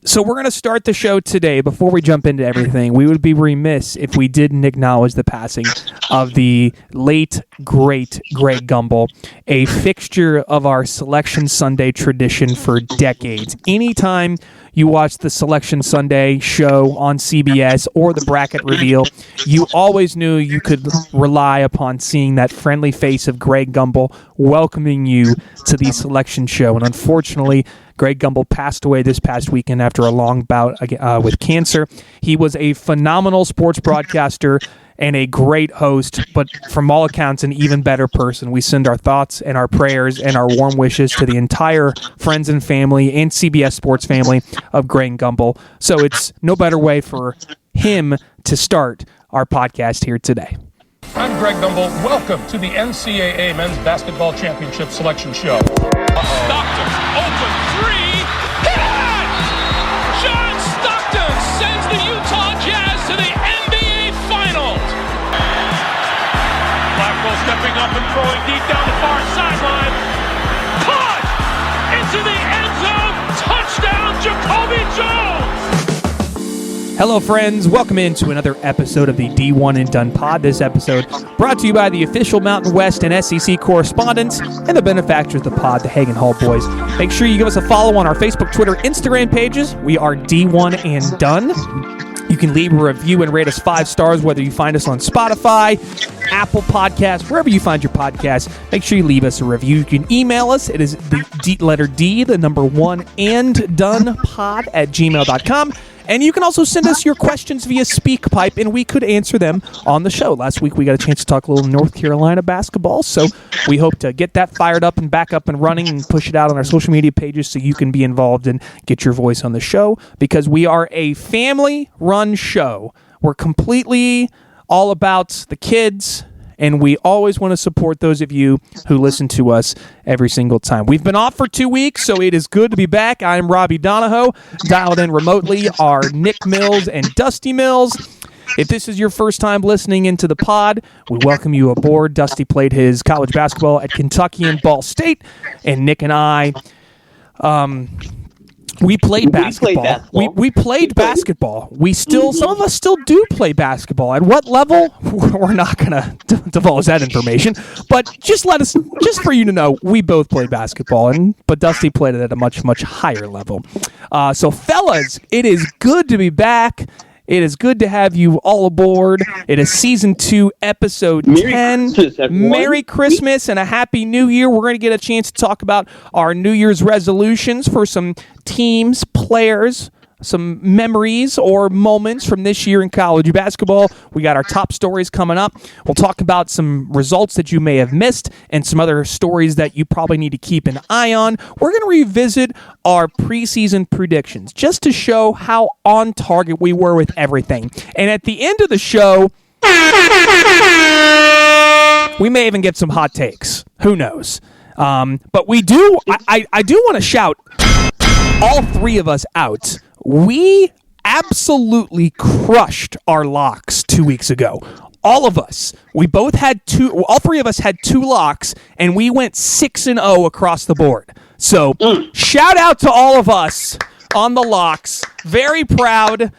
So we're going to start the show today. Before we jump into everything, we would be remiss if we didn't acknowledge the passing of the late, great Greg Gumbel, a fixture of our Selection Sunday tradition for decades. Anytime you watch the Selection Sunday show on CBS or the bracket reveal, you always knew you could rely upon seeing that friendly face of Greg Gumbel welcoming you to the selection show. And unfortunately, Greg Gumbel passed away this past weekend after a long bout with cancer. He was a phenomenal sports broadcaster and a great host, but from all accounts, an even better person. We send our thoughts and our prayers and our warm wishes to the entire friends and family and CBS Sports family of Greg Gumbel. So it's no better way for him to start our podcast here today. I'm Greg Gumbel. Welcome to the NCAA Men's Basketball Championship Selection Show. Stockton, open three, hit it! John Stockton sends the Utah Jazz to the NBA Finals. Blackwell stepping up and throwing deep down the far sideline. Caught into the end zone. Touchdown, Jacoby Jones. Hello, friends. Welcome into another episode of the D1 and Done Pod. This episode brought to you by the official Mountain West and SEC correspondents and the benefactors of the pod, the Hagen Hall Boys. Make sure you give us a follow on our Facebook, Twitter, Instagram pages. We are D1 and Done. You can leave a review and rate us 5 stars, whether you find us on Spotify, Apple Podcasts, wherever you find your podcasts. Make sure you leave us a review. You can email us. It is the letter D, the number 1, and done pod at gmail.com. And you can also send us your questions via SpeakPipe, and we could answer them on the show. Last week, we got a chance to talk a little North Carolina basketball, so we hope to get that fired up and back up and running and push it out on our social media pages so you can be involved and get your voice on the show, because we are a family-run show. We're completely all about the kids, and we always want to support those of you who listen to us every single time. We've been off for 2 weeks, so it is good to be back. I'm Robby Donahoe. Dialed in remotely are Nick Mills and Dusty Mills. If this is your first time listening into the pod, we welcome you aboard. Dusty played his college basketball at Kentucky and Ball State, and Nick and I... We played basketball. We played basketball. We still, some of us still do play basketball. At what level? We're not going to divulge that information. But just for you to know, we both played basketball, but Dusty played it at a much, much higher level. So, fellas, it is good to be back. It is good to have you all aboard. It is Season 2, Episode 10. Merry Christmas and a Happy New Year. We're going to get a chance to talk about our New Year's resolutions for some teams, players, some memories or moments from this year in college basketball. We got our top stories coming up. We'll talk about some results that you may have missed and some other stories that you probably need to keep an eye on. We're going to revisit our preseason predictions just to show how on target we were with everything. And at the end of the show, we may even get some hot takes. Who knows? But we do. I do want to shout all 3 of us out. We absolutely crushed our locks 2 weeks ago. All of us. We both had all 3 of us had 2 locks, and we went 6-0 across the board. So, shout out to all of us on the locks. Very proud.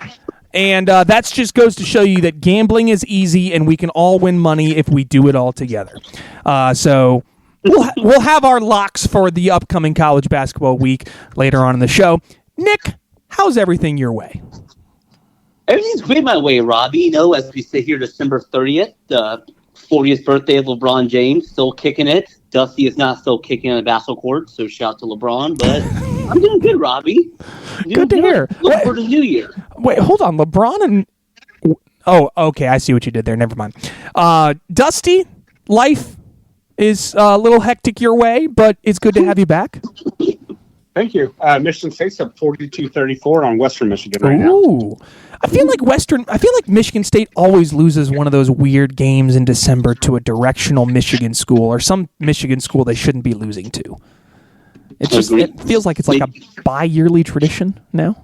And that just goes to show you that gambling is easy, and we can all win money if we do it all together. So... We'll have our locks for the upcoming college basketball week later on in the show. Nick, how's everything your way? Everything's great my way, Robby. You know, as we sit here December 30th, the 40th birthday of LeBron James, still kicking it. Dusty is not still kicking on the basketball court, so shout out to LeBron. But I'm doing good, Robby. Good to hear. Look for the new year. Wait, hold on. LeBron and... Oh, okay. I see what you did there. Never mind. Dusty, life is a little hectic your way, but it's good to have you back. Thank you. Michigan State's up 42-34 on Western Michigan right now. I feel like Michigan State always loses one of those weird games in December to a directional Michigan school or some Michigan school they shouldn't be losing to. It feels like it's like a bi-yearly tradition now.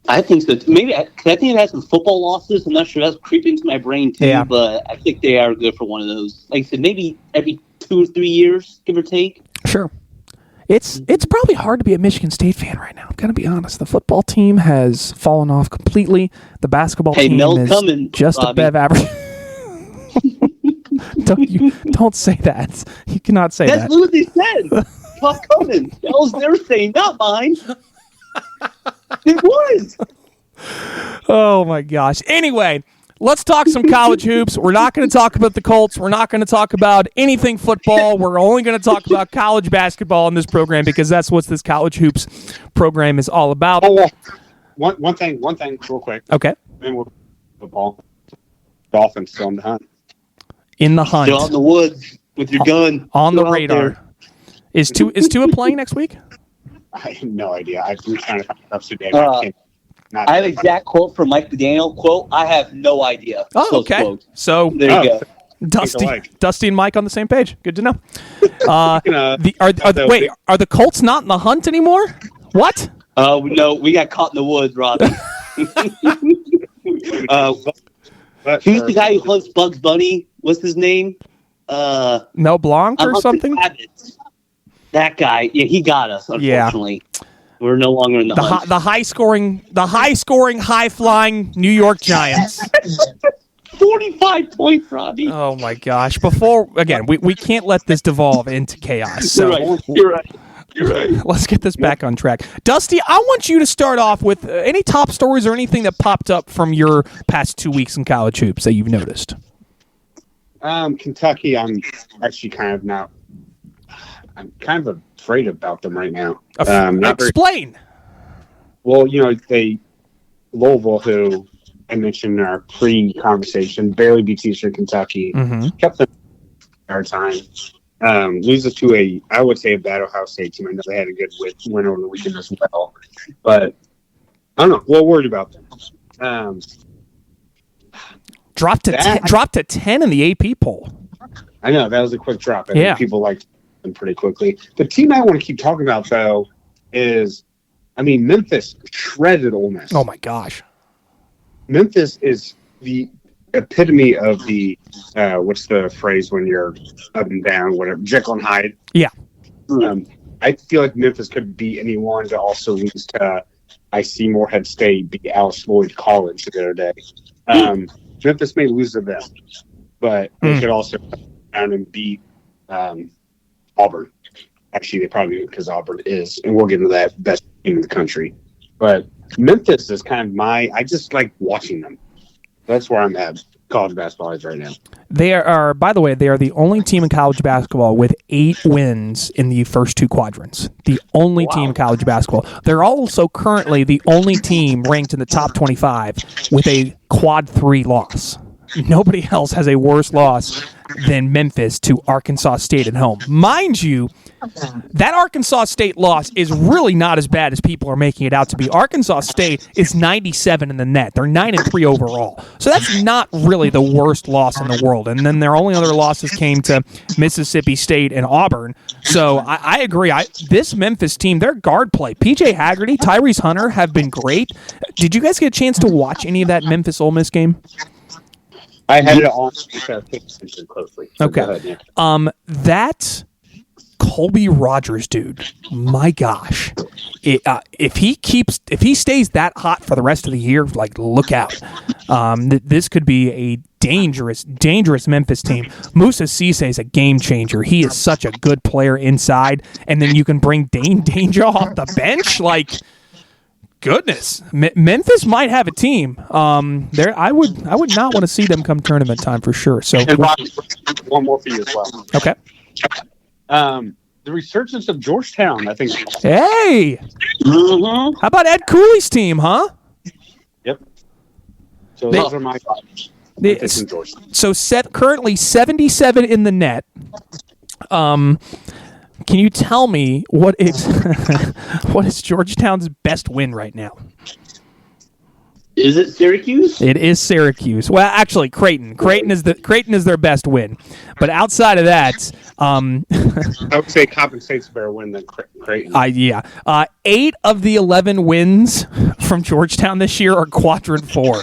I think so. Maybe I think it has some football losses. I'm not sure. That's creeping into my brain too. Yeah. But I think they are good for one of those. Like I said, maybe every 2 or 3 years, give or take. Sure. It's probably hard to be a Michigan State fan right now. I'm going to be honest. The football team has fallen off completely. The basketball team is just Robby. a bev average. Don't say that. You cannot say that. That's what they said. Tough coming. That was their saying, not mine. It was. Oh, my gosh. Anyway, let's talk some college hoops. We're not going to talk about the Colts. We're not going to talk about anything football. We're only going to talk about college basketball in this program because that's what this college hoops program is all about. Oh, one thing, real quick. Okay. And we're football. Dolphins still in the hunt. In the hunt. Still out in the woods with your gun. On the Still out radar. there. Is Tua playing next week? I have no idea. I've been trying to find stuff today. I have an exact quote from Mike McDaniel. Quote, I have no idea. Oh, Close okay. quote. So There you go. Dusty and Mike on the same page. Good to know. Are Wait, are the Colts not in the hunt anymore? What? No, we got caught in the woods, Robby. Who's the guy who hunts Bugs Bunny? What's his name? Mel Blanc or something? Rabbits. That guy. Yeah, he got us, unfortunately. Yeah. We're no longer in the hunt. The high-scoring, high-flying New York Giants. 45 points, Robby. Oh, my gosh. We can't let this devolve into chaos. So You're right. Let's get this back on track. Dusty, I want you to start off with any top stories or anything that popped up from your past 2 weeks in college hoops that you've noticed. Kentucky, I'm actually kind of afraid about them right now. Explain. Louisville, who I mentioned in our pre-conversation, barely beat Eastern Kentucky, kept them our time. Loses to I would say a bad Ohio State team. I know they had a good win over the weekend as well, but I don't know. We're worried about them. Dropped to 10 in the AP poll. I know that was a quick drop. I think people liked them pretty quickly. The team I want to keep talking about though is, Memphis shredded Ole Miss. Oh my gosh, Memphis is the epitome of the what's the phrase when you're up and down, whatever, Jekyll and Hyde. Yeah. I feel like Memphis could beat anyone to also lose to Morehead State, beat Alice Lloyd College the other day. Memphis may lose to them, but they could also come down and beat Auburn. Actually, they probably do because Auburn is, and we'll get into that, best team in the country. But Memphis is kind of I just like watching them. That's where I'm at. College basketball is right now. They are, by the way, they are the only team in college basketball with 8 wins in the first 2 quadrants. The only team in college basketball. They're also currently the only team ranked in the top 25 with a quad 3 loss. Nobody else has a worse loss than Memphis to Arkansas State at home. Mind you, that Arkansas State loss is really not as bad as people are making it out to be. Arkansas State is 97 in the net. They're 9-3 overall. So that's not really the worst loss in the world. And then their only other losses came to Mississippi State and Auburn. So I agree. This Memphis team, their guard play, PJ Haggerty, Tyrese Hunter have been great. Did you guys get a chance to watch any of that Memphis Ole Miss game? I had it on because I paid attention closely. So okay. Go ahead, that Colby Rogers dude, my gosh. If he stays that hot for the rest of the year, look out. This could be a dangerous Memphis team. Musa Cisse is a game changer. He is such a good player inside, and then you can bring Dane Danger off the bench. Goodness, Memphis might have a team. I would not want to see them come tournament time for sure. So, and Rob, one more for you as well. Okay. The resurgence of Georgetown, I think. Hey, how about Ed Cooley's team, huh? Yep. So those are my thoughts. So currently 77 in the net. Can you tell me what is Georgetown's best win right now? Is it Syracuse? It is Syracuse. Well, actually, Creighton. Creighton is their best win. But outside of that, I would say Coppin State's a better win than Creighton. 8 of the 11 wins from Georgetown this year are quadrant 4.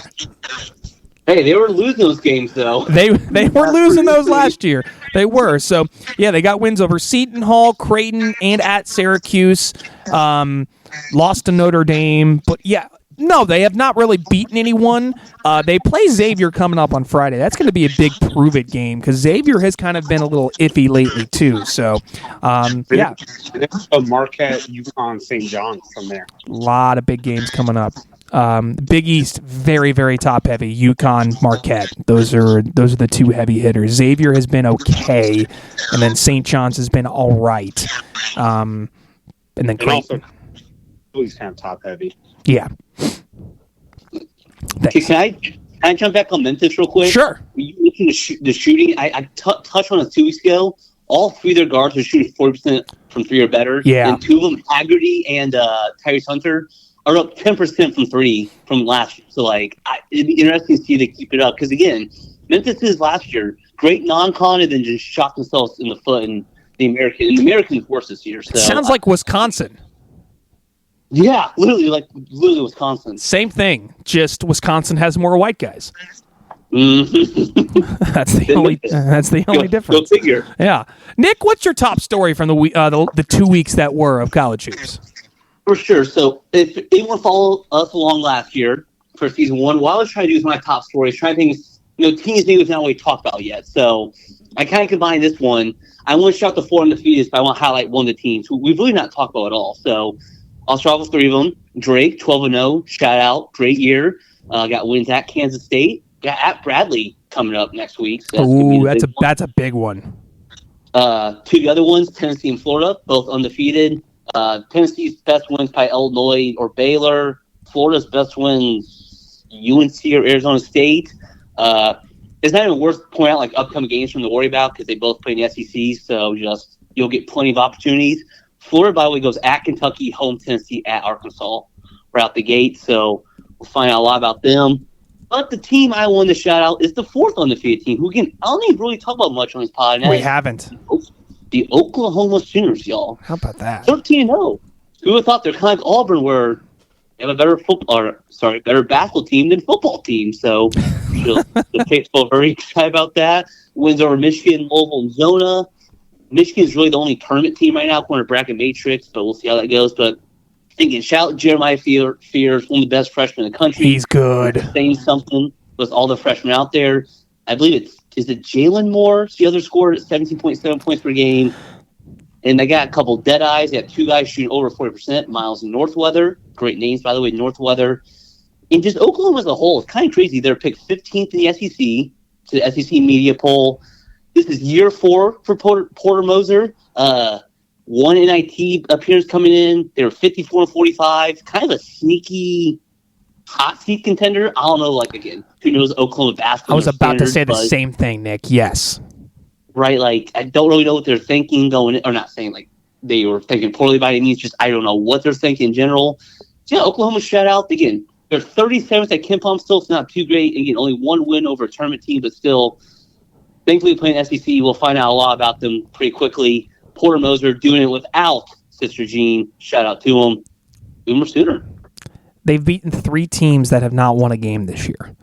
Hey, they were losing those games though. They were losing those last year. They were. So, yeah, they got wins over Seton Hall, Creighton, and at Syracuse. Lost to Notre Dame. But, yeah, no, they have not really beaten anyone. They play Xavier coming up on Friday. That's going to be a big prove-it game because Xavier has kind of been a little iffy lately, too. So, yeah. Marquette, UConn, St. John's from there. A lot of big games coming up. Big East, very, very top-heavy. UConn, Marquette. Those are the two heavy hitters. Xavier has been okay, and then St. John's has been all right. And then Creighton. Please kind of top-heavy. Yeah. Okay, can I jump back on Memphis real quick? Sure. You mentioned the shooting. I touched on it 2 weeks ago. All 3 of their guards are shooting 40% from 3 or better. Yeah. And 2 of them, Haggerty and Tyrese Hunter, are up 10% from 3 from last year. So, it'd be interesting to see they keep it up. Because, again, Memphis is last year great non-con and then just shot themselves in the foot in the American. And the American's worse this year. So, sounds like Wisconsin. Yeah, literally Wisconsin. Same thing. Just Wisconsin has more white guys. Mm-hmm. That's the only difference. Go figure. Yeah, Nick, what's your top story from the 2 weeks that were of college hoops? For sure. So if anyone followed us along last year for season 1, what I was trying to do is my top stories, trying to think, teams maybe we've not really talked about yet. So I kind of combined this one. I want to shout the 4 undefeated, but I want to highlight one of the teams who we've really not talked about at all. So I'll start with 3 of them. Drake, 12-0, shout out, great year. Got wins at Kansas State. Got at Bradley coming up next week. So that's a big one. 2 of the other ones, Tennessee and Florida, both undefeated. Tennessee's best wins by Illinois or Baylor. Florida's best wins UNC or Arizona State. It's not even worth pointing out upcoming games from to worry about because they both play in the SEC. So you'll get plenty of opportunities. Florida, by the way, goes at Kentucky, home Tennessee, at Arkansas right out the gate. So we'll find out a lot about them. But the team I wanted to shout out is the 4th undefeated team, who I don't even really talk about much on this pod. We haven't. The Oklahoma Sooners, y'all. How about that? 13-0. Who would have thought they're kind of like Auburn, where they have a better better basketball team than football team. So the faithful are very excited about that. Wins over Michigan, Louisville, and Zona. Michigan is really the only tournament team right now, going to bracket matrix, but we'll see how that goes. But again, shout out Jeremiah Fears, one of the best freshmen in the country. He's good. Saying something with all the freshmen out there. I believe is it Jalen Moore? The other scorer at 17.7 points per game. And they got a couple dead eyes. They got 2 guys shooting over 40%. Miles and Northweather. Great names, by the way, Northweather. And just Oklahoma as a whole, it's kind of crazy. They're picked 15th in the SEC, to the SEC media poll. This is year 4 for Porter Moser. 1 NIT appearance coming in. They were 54-45. Kind of a sneaky hot seat contender. I don't know, again, who knows Oklahoma basketball. I was about to say the same thing, Nick. Yes. Right, I don't really know what they're thinking going in, or not saying, they were thinking poorly by any means, just I don't know what they're thinking in general. So, yeah, Oklahoma shout out. Again, they're 37th at KenPom still. It's not too great. Again, only 1 win over a tournament team, but still, thankfully playing SEC, we'll find out a lot about them pretty quickly. Porter Moser doing it without Sister Jean. Shout out to him. Oumar Sooner. They've beaten 3 teams that have not won a game this year.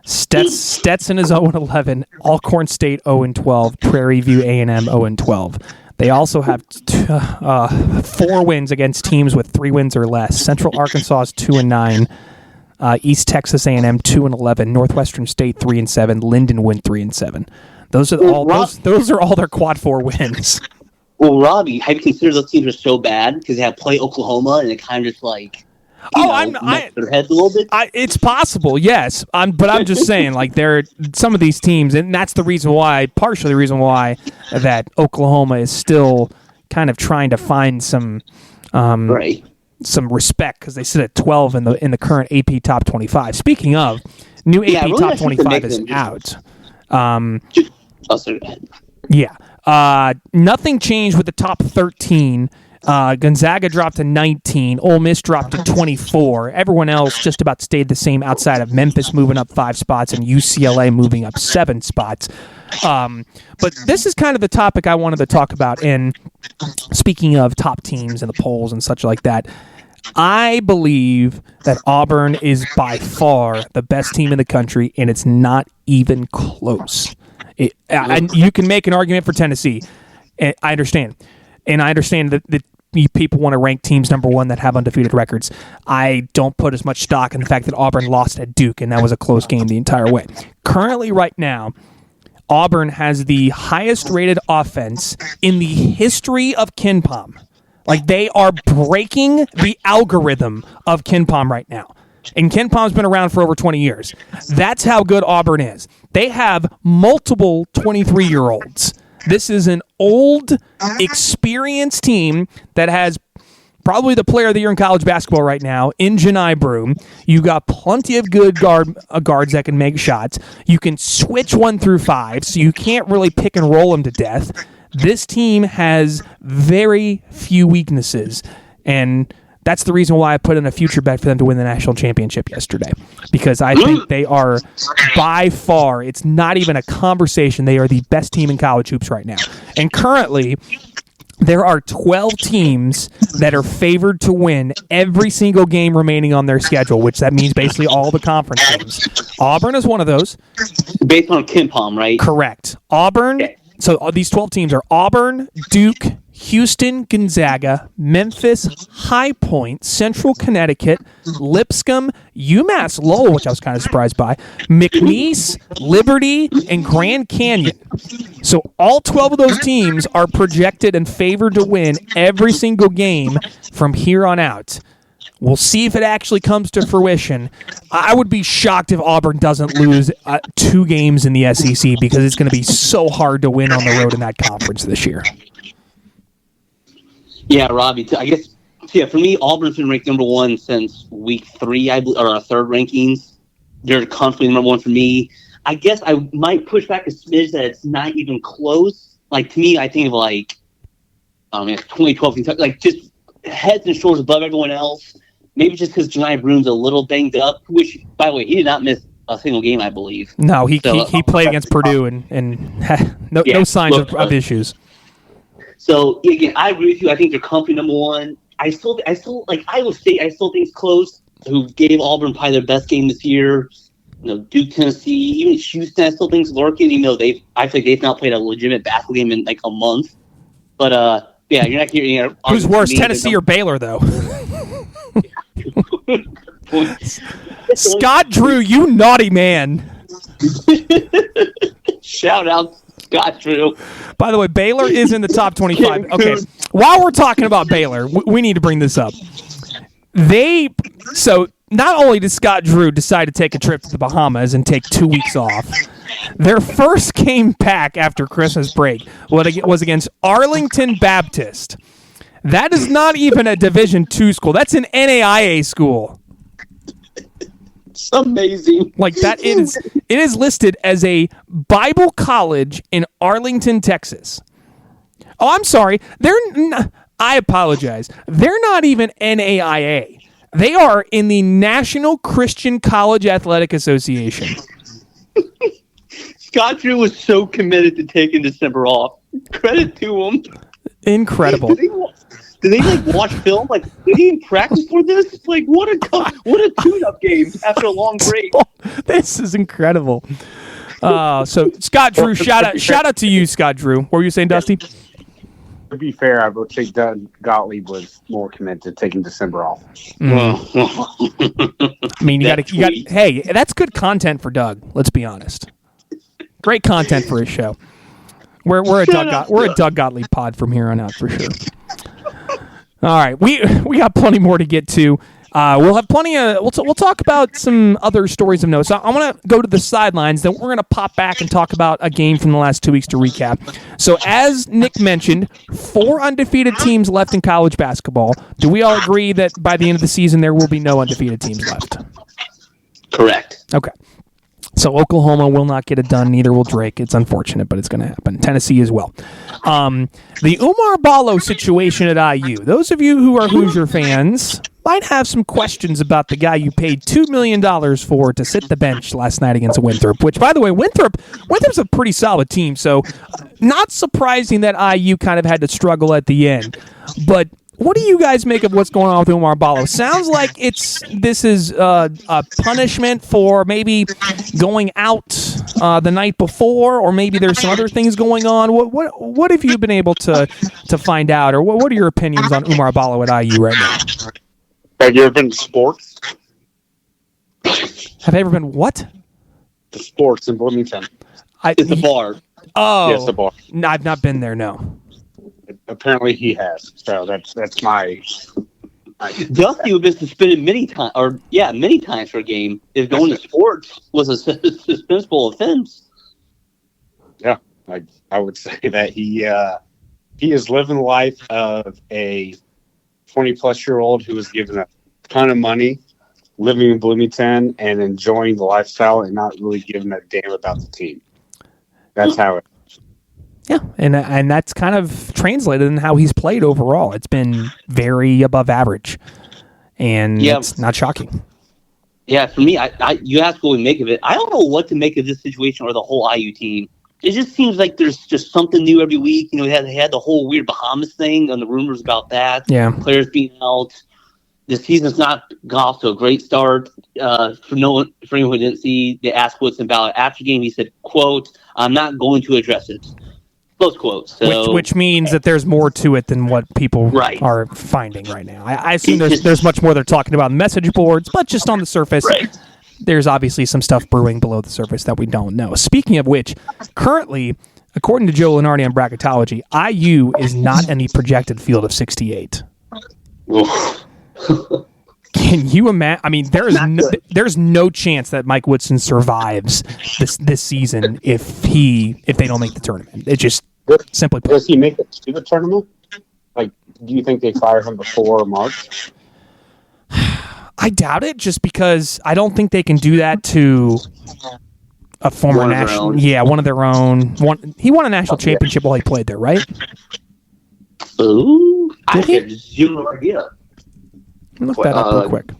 Stetson is 0-11, Alcorn State 0-12, Prairie View A&M 0-12. They also have 4 wins against teams with 3 wins or less. Central Arkansas is 2-9, East Texas A&M 2-11, Northwestern State 3-7, Linden win 3-7. Those are all their quad 4 wins. Well, Robby, have you considered those teams are so bad because they have play Oklahoma and it kind of just their heads a little bit? It's possible, yes. But I'm just saying, there some of these teams, and that's partially the reason why that Oklahoma is still kind of trying to find some respect because they sit at 12 in the current AP Top 25. Speaking of, new AP really Top 25 is out. Nothing changed with the top 13. Gonzaga dropped to 19. Ole Miss dropped to 24. Everyone else just about stayed the same outside of Memphis moving up 5 spots and UCLA moving up 7 spots. But this is kind of the topic I wanted to talk about. And speaking of top teams and the polls and such like that, I believe that Auburn is by far the best team in the country, and it's not even close. And you can make an argument for Tennessee. I understand. And I understand that people want to rank teams number one that have undefeated records. I don't put as much stock in the fact that Auburn lost at Duke, and that was a close game the entire way. Currently, right now, Auburn has the highest-rated offense in the history of KenPom. Like, they are breaking the algorithm of KenPom right now. And KenPom's been around for over 20 years. That's how good Auburn is. They have multiple 23-year-olds. This is an old, experienced team that has probably the player of the year in college basketball right now in Janai Broome. You got plenty of good guards that can make shots. You can switch 1 through 5, so you can't really pick and roll them to death. This team has very few weaknesses, and that's the reason why I put in a future bet for them to win the national championship yesterday, because I think they are by far, it's not even a conversation, they are the best team in college hoops right now. And currently, there are 12 teams that are favored to win every single game remaining on their schedule, which that means basically all the conference games. Auburn is one of those. Based on KenPom, right? Correct. Auburn. Okay. So these 12 teams are Auburn, Duke, Houston, Gonzaga, Memphis, High Point, Central Connecticut, Lipscomb, UMass Lowell, which I was kind of surprised by, McNeese, Liberty, and Grand Canyon. So all 12 of those teams are projected and favored to win every single game from here on out. We'll see if it actually comes to fruition. I would be shocked if Auburn doesn't lose 2 games in the SEC, because it's going to be so hard to win on the road in that conference this year. Yeah, Robby, I guess, for me, Auburn's been ranked number 1 since week 3, or our third rankings. They're comfortably number 1 for me. I guess I might push back a smidge that it's not even close. Like, to me, I think of 2012, like just heads and shoulders above everyone else. Maybe just because Janai Broome's a little banged up, which, by the way, he did not miss a single game, I believe. No, he played against Purdue and had no signs of issues. So, again, I agree with you. I think they're comfy number 1. I still like Iowa State. I still think it's close. Who gave Auburn probably their best game this year? Duke, Tennessee, even Houston. I still think is lurking. I think they've not played a legitimate basketball game in like a month. But yeah, you're not hearing. Who's worse, Tennessee or Baylor, though? Scott Drew, you naughty man. Shout out Scott Drew. By the way, Baylor is in the top 25. Okay, while we're talking about Baylor, we need to bring this up. So not only did Scott Drew decide to take a trip to the Bahamas and take 2 weeks off, their first game back after Christmas break was against Arlington Baptist. That is not even a Division II school. That's an NAIA school. It's amazing. Like that, it is listed as a Bible college in Arlington, Texas. Oh, I'm sorry. I apologize. They're not even NAIA. They are in the National Christian College Athletic Association. Scott Drew was so committed to taking December off. Credit to him. Incredible. Did they watch film? Did he even practice for this? What a tune-up game after a long break. This is incredible. So Scott Drew, shout out to you, Scott Drew. What were you saying, Dusty? To be fair, I would say Doug Gottlieb was more committed to taking December off. I mean, you got. Hey, that's good content for Doug. Let's be honest. Great content for his show. We're a Doug Gottlieb pod from here on out for sure. All right, we got plenty more to get to. We'll have plenty of. We'll talk about some other stories of note. So I want to go to the sidelines. Then we're going to pop back and talk about a game from the last 2 weeks to recap. So as Nick mentioned, 4 undefeated teams left in college basketball. Do we all agree that by the end of the season there will be no undefeated teams left? Correct. Okay. So Oklahoma will not get it done. Neither will Drake. It's unfortunate, but it's going to happen. Tennessee as well. The Oumar Ballo situation at IU. Those of you who are Hoosier fans might have some questions about the guy you paid $2 million for to sit the bench last night against Winthrop, which, by the way, Winthrop's a pretty solid team, so not surprising that IU kind of had to struggle at the end. But what do you guys make of what's going on with Oumar Ballo? Sounds like this is a punishment for maybe going out the night before, or maybe there's some other things going on? What have you been able to find out, or what are your opinions on Oumar Ballo at IU right now? Have you ever been to sports? Have I ever been what? The sports in Bloomington. It's a bar. Oh, Yes, the bar. No, I've not been there. No. Apparently he has. So that's my. Dusty would have been suspended many times for a game if going to sports was a suspenseful offense. Yeah, I would say that he is living the life of a 20-plus-year-old who was given a ton of money, living in Bloomington and enjoying the lifestyle and not really giving a damn about the team. That's how it. Yeah, and that's kind of translated in how he's played overall. It's been very above average, and it's not shocking. Yeah, for me, you ask what we make of it. I don't know what to make of this situation or the whole IU team. It just seems like there's just something new every week. You know, they had the whole weird Bahamas thing and the rumors about that. Yeah, players being out. The season's not got off to a great start. For anyone who didn't see, they asked Woodson Ballo after the game. He said, "quote I'm not going to address it." Close quotes. So, which means that there's more to it than what people are finding right now. I assume there's much more they're talking about in message boards, but just on the surface, there's obviously some stuff brewing below the surface that we don't know. Speaking of which, currently, according to Joe Lenardi on Bracketology, IU is not in the projected field of 68. Can you imagine? I mean, there's no chance that Mike Woodson survives this season if they don't make the tournament. It just simply put. Does he make it to the tournament? Like, do you think they fire him before March? I doubt it, just because I don't think they can do that to a former national. Yeah, one of their own. He won a national championship while he played there, right? Ooh, I have zero idea. Look that up real quick.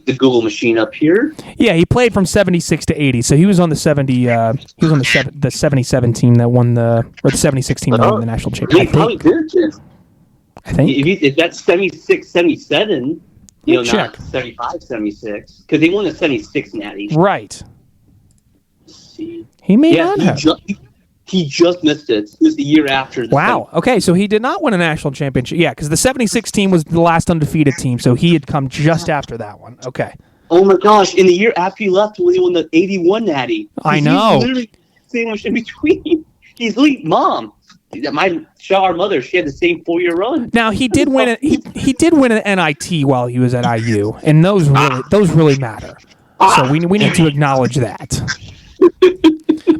The Google machine up here. Yeah, he played from 76 to 80, so he was on the 70. He was on the 77 team that won the 76 team that won the national championship. He probably did. I think if that's 76, 77, not check. 75, 76, because they won the 76 natty. Right. Let's see. He may not have. He just missed it. It was the year after. Wow. Okay, so he did not win a national championship. Yeah, because the 76 team was the last undefeated team, so he had come just after that one. Okay. Oh, my gosh. In the year after he left, when he won the 81 natty. I know. He's literally sandwiched in between. He's elite mom. Our mother, she had the same 4-year run. Now, he did win he did win an NIT while he was at IU, and those really matter. So we need to acknowledge that.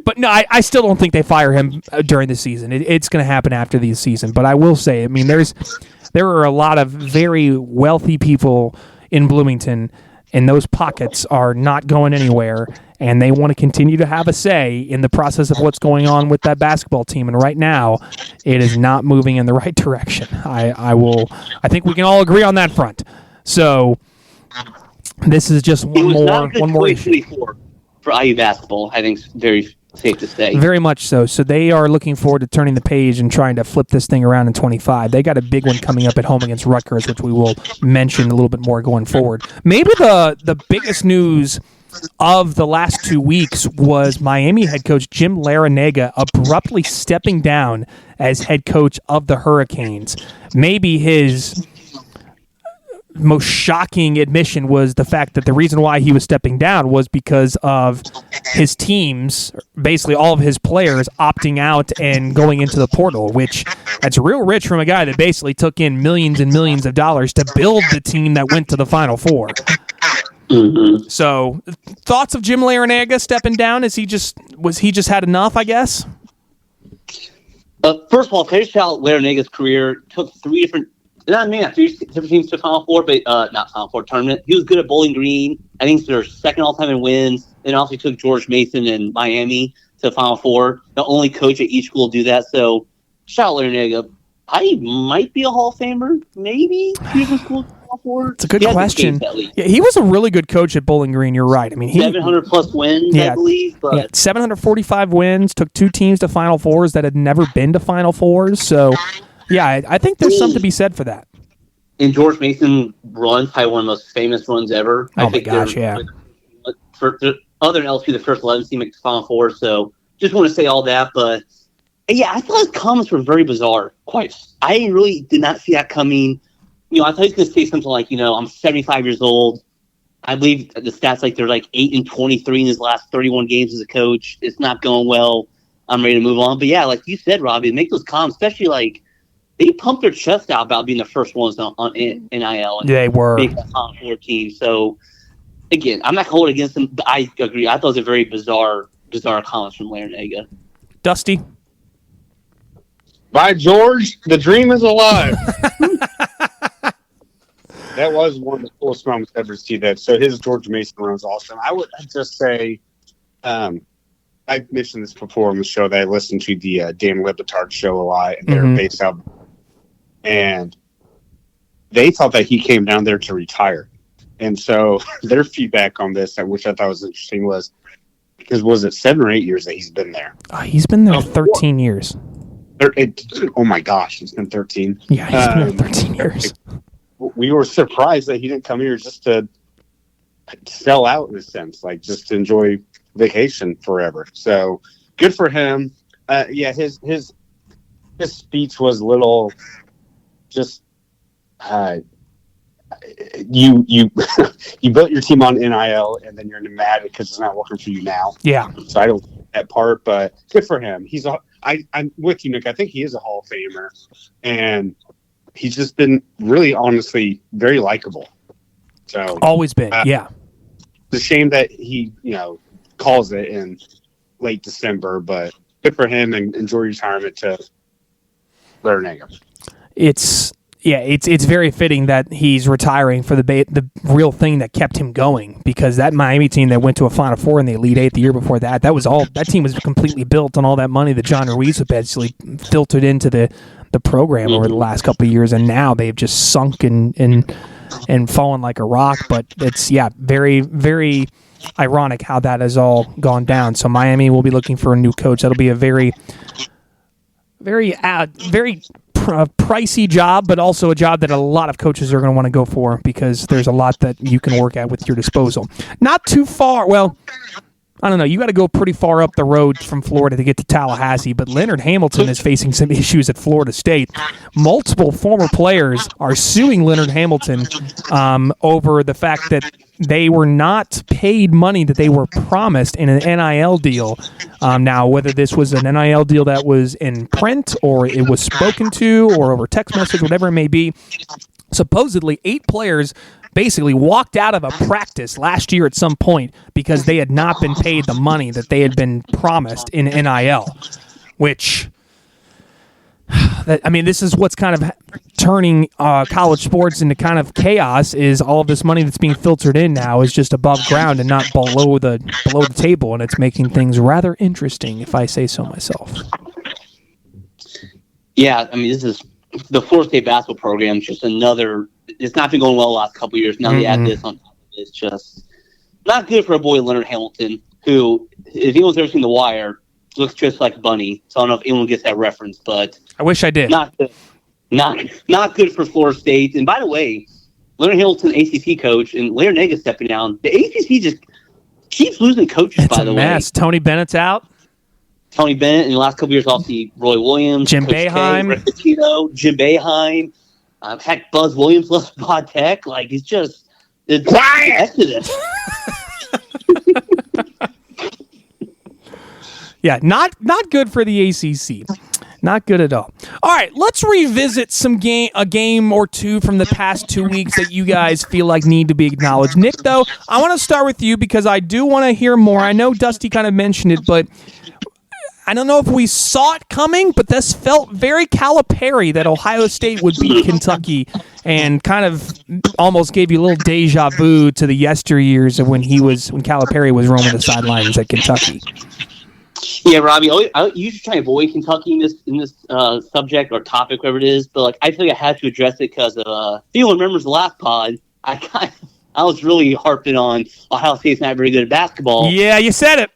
But no, I still don't think they fire him during the season. It's going to happen after the season. But I will say, I mean, there are a lot of very wealthy people in Bloomington, and those pockets are not going anywhere, and they want to continue to have a say in the process of what's going on with that basketball team. And right now, it is not moving in the right direction. I think we can all agree on that front. So this is just one more issue for IU basketball. I think it's very safe to say. Very much so. So they are looking forward to turning the page and trying to flip this thing around in 25. They got a big one coming up at home against Rutgers, which we will mention a little bit more going forward. Maybe the biggest news of the last 2 weeks was Miami head coach Jim Larranaga abruptly stepping down as head coach of the Hurricanes. Maybe his most shocking admission was the fact that the reason why he was stepping down was because of his teams, basically all of his players, opting out and going into the portal, which that's real rich from a guy that basically took in millions and millions of dollars to build the team that went to the Final Four. Mm-hmm. So, thoughts of Jim Larranaga stepping down? Was he just had enough, I guess? First of all, finish out Larranaga's career, took three different teams to Final Four, but not Final Four tournament. He was good at Bowling Green. I think they're second all-time in wins. And also took George Mason and Miami to Final Four. The only coach at each school to do that. So, shout out Larranaga. I might be a Hall of Famer, maybe. It's a good question. Yeah, he was a really good coach at Bowling Green. You're right. I mean, 700 plus wins, I believe. But 745 wins. Took 2 teams to Final Fours that had never been to Final Fours. So, yeah, I think there's something to be said for that. And George Mason run, probably one of the most famous runs ever. Oh my gosh, yeah. other than LSU, the first 11 team makes the Final Four. So just want to say all that. But, yeah, I thought his comments were very bizarre. I really did not see that coming. I thought he was going to say something like, I'm 75 years old. I believe the stats like they're like 8-23 in his last 31 games as a coach. It's not going well. I'm ready to move on. But, yeah, like you said, Robby, make those comments, especially like they pumped their chest out about being the first ones on NIL. And they were. Being a Final Four team. So, again, I'm not going to hold it against them. But I agree. I thought it was a very bizarre comments from Larranaga. Dusty? By George, the dream is alive. That was one of the coolest moments ever to see that. So his George Mason run was awesome. I'd just say, I mentioned this before on the show that I listened to the Dan Lebitard show a lot, and they're based out, and they thought that he came down there to retire. And so their feedback on this, which I thought was interesting, was because was it 7 or 8 years that he's been there? He's been there 13 years. Oh my gosh, it's been 13. Yeah, he's been there 13 years. We were surprised that he didn't come here just to sell out in a sense, like just to enjoy vacation forever. So good for him. Yeah, his speech was a little just you you built your team on NIL and then you're mad because it's not working for you now. Yeah. So I don't like that part, but good for him. I'm with you, Nick. I think he is a Hall of Famer, and he's just been really, honestly, very likable. So always been, yeah. It's a shame that he, calls it in late December, but good for him and enjoy retirement to Larranaga. It's very fitting that he's retiring for the real thing that kept him going, because that Miami team that went to a Final Four in the Elite Eight the year before that team was completely built on all that money that John Ruiz had basically filtered into the program over the last couple of years, and now they've just sunk and fallen like a rock. But it's very, very ironic how that has all gone down. So Miami will be looking for a new coach. That'll be a very, very, very pricey job, but also a job that a lot of coaches are going to want to go for, because there's a lot that you can work at with your disposal. Not too far. Well, I don't know. You got to go pretty far up the road from Florida to get to Tallahassee, but Leonard Hamilton is facing some issues at Florida State. Multiple former players are suing Leonard Hamilton over the fact that they were not paid money that they were promised in an NIL deal. Now, whether this was an NIL deal that was in print or it was spoken to or over text message, whatever it may be, supposedly 8 players basically walked out of a practice last year at some point because they had not been paid the money that they had been promised in NIL, which, this is what's kind of turning college sports into kind of chaos, is all of this money that's being filtered in now is just above ground and not below the table, and it's making things rather interesting, if I say so myself. Yeah, this is the Florida State basketball program. Just another. It's not been going well the last couple of years. Now they add this on top of it. It's just not good for a boy Leonard Hamilton, who, if anyone's ever seen The Wire, looks just like Bunny. So I don't know if anyone gets that reference, but I wish I did. Not good. Not good for Florida State. And by the way, Leonard Hamilton, ACC coach, and Larranaga stepping down. The ACC just keeps losing coaches. It's by the way, mess. Tony Bennett's out. Tony Bennett in the last couple of years, I'll see Roy Williams, Jim Boeheim, Jim Boeheim. Heck, Buzz Williams left Pod Tech. Like, it's exodus. Yeah, not good for the ACC. Not good at all. All right, let's revisit a game or two from the past 2 weeks that you guys feel like need to be acknowledged. Nick, though, I want to start with you because I do want to hear more. I know Dusty kind of mentioned it, but I don't know if we saw it coming, but this felt very Calipari that Ohio State would beat Kentucky, and kind of almost gave you a little deja vu to the yesteryears of when Calipari was roaming the sidelines at Kentucky. Yeah, Robby, I usually try to avoid Kentucky in this subject or topic, whatever it is, but I feel like I had to address it because if anyone remembers the last pod, I was really harping on Ohio State's not very good at basketball. Yeah, you said it.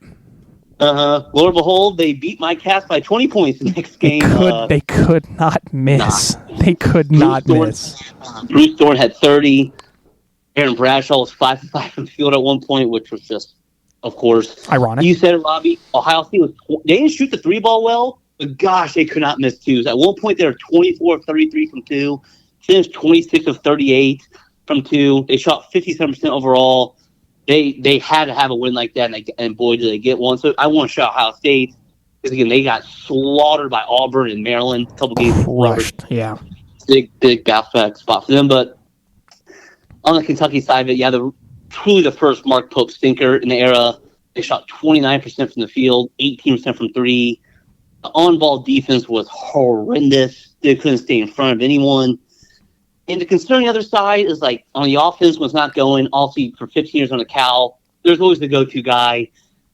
Lo and behold, they beat my Cats by 20 points in the next game. They could not miss. They could not miss. Bruce Thorne had 30. Aaron Bradshaw was 5 for 5 from the field at one point, which was just of course. Ironic. You said it, Robby. Ohio State they didn't shoot the three ball well, but gosh, they could not miss twos. At one point, they were 24 of 33 from two, finished 26 of 38 from two. They shot 57% overall. They had to have a win like that, and boy, did they get one. So I want to shout Ohio State because, again, they got slaughtered by Auburn and Maryland a couple games. Crushed, yeah. Big bounce back spot for them. But on the Kentucky side of it, yeah, truly the first Mark Pope stinker in the era. They shot 29% from the field, 18% from three. The on-ball defense was horrendous. They couldn't stay in front of anyone. And the concern on the other side is, like, on the offense was not going. Also, for 15 years on the Cal, there's always the go-to guy.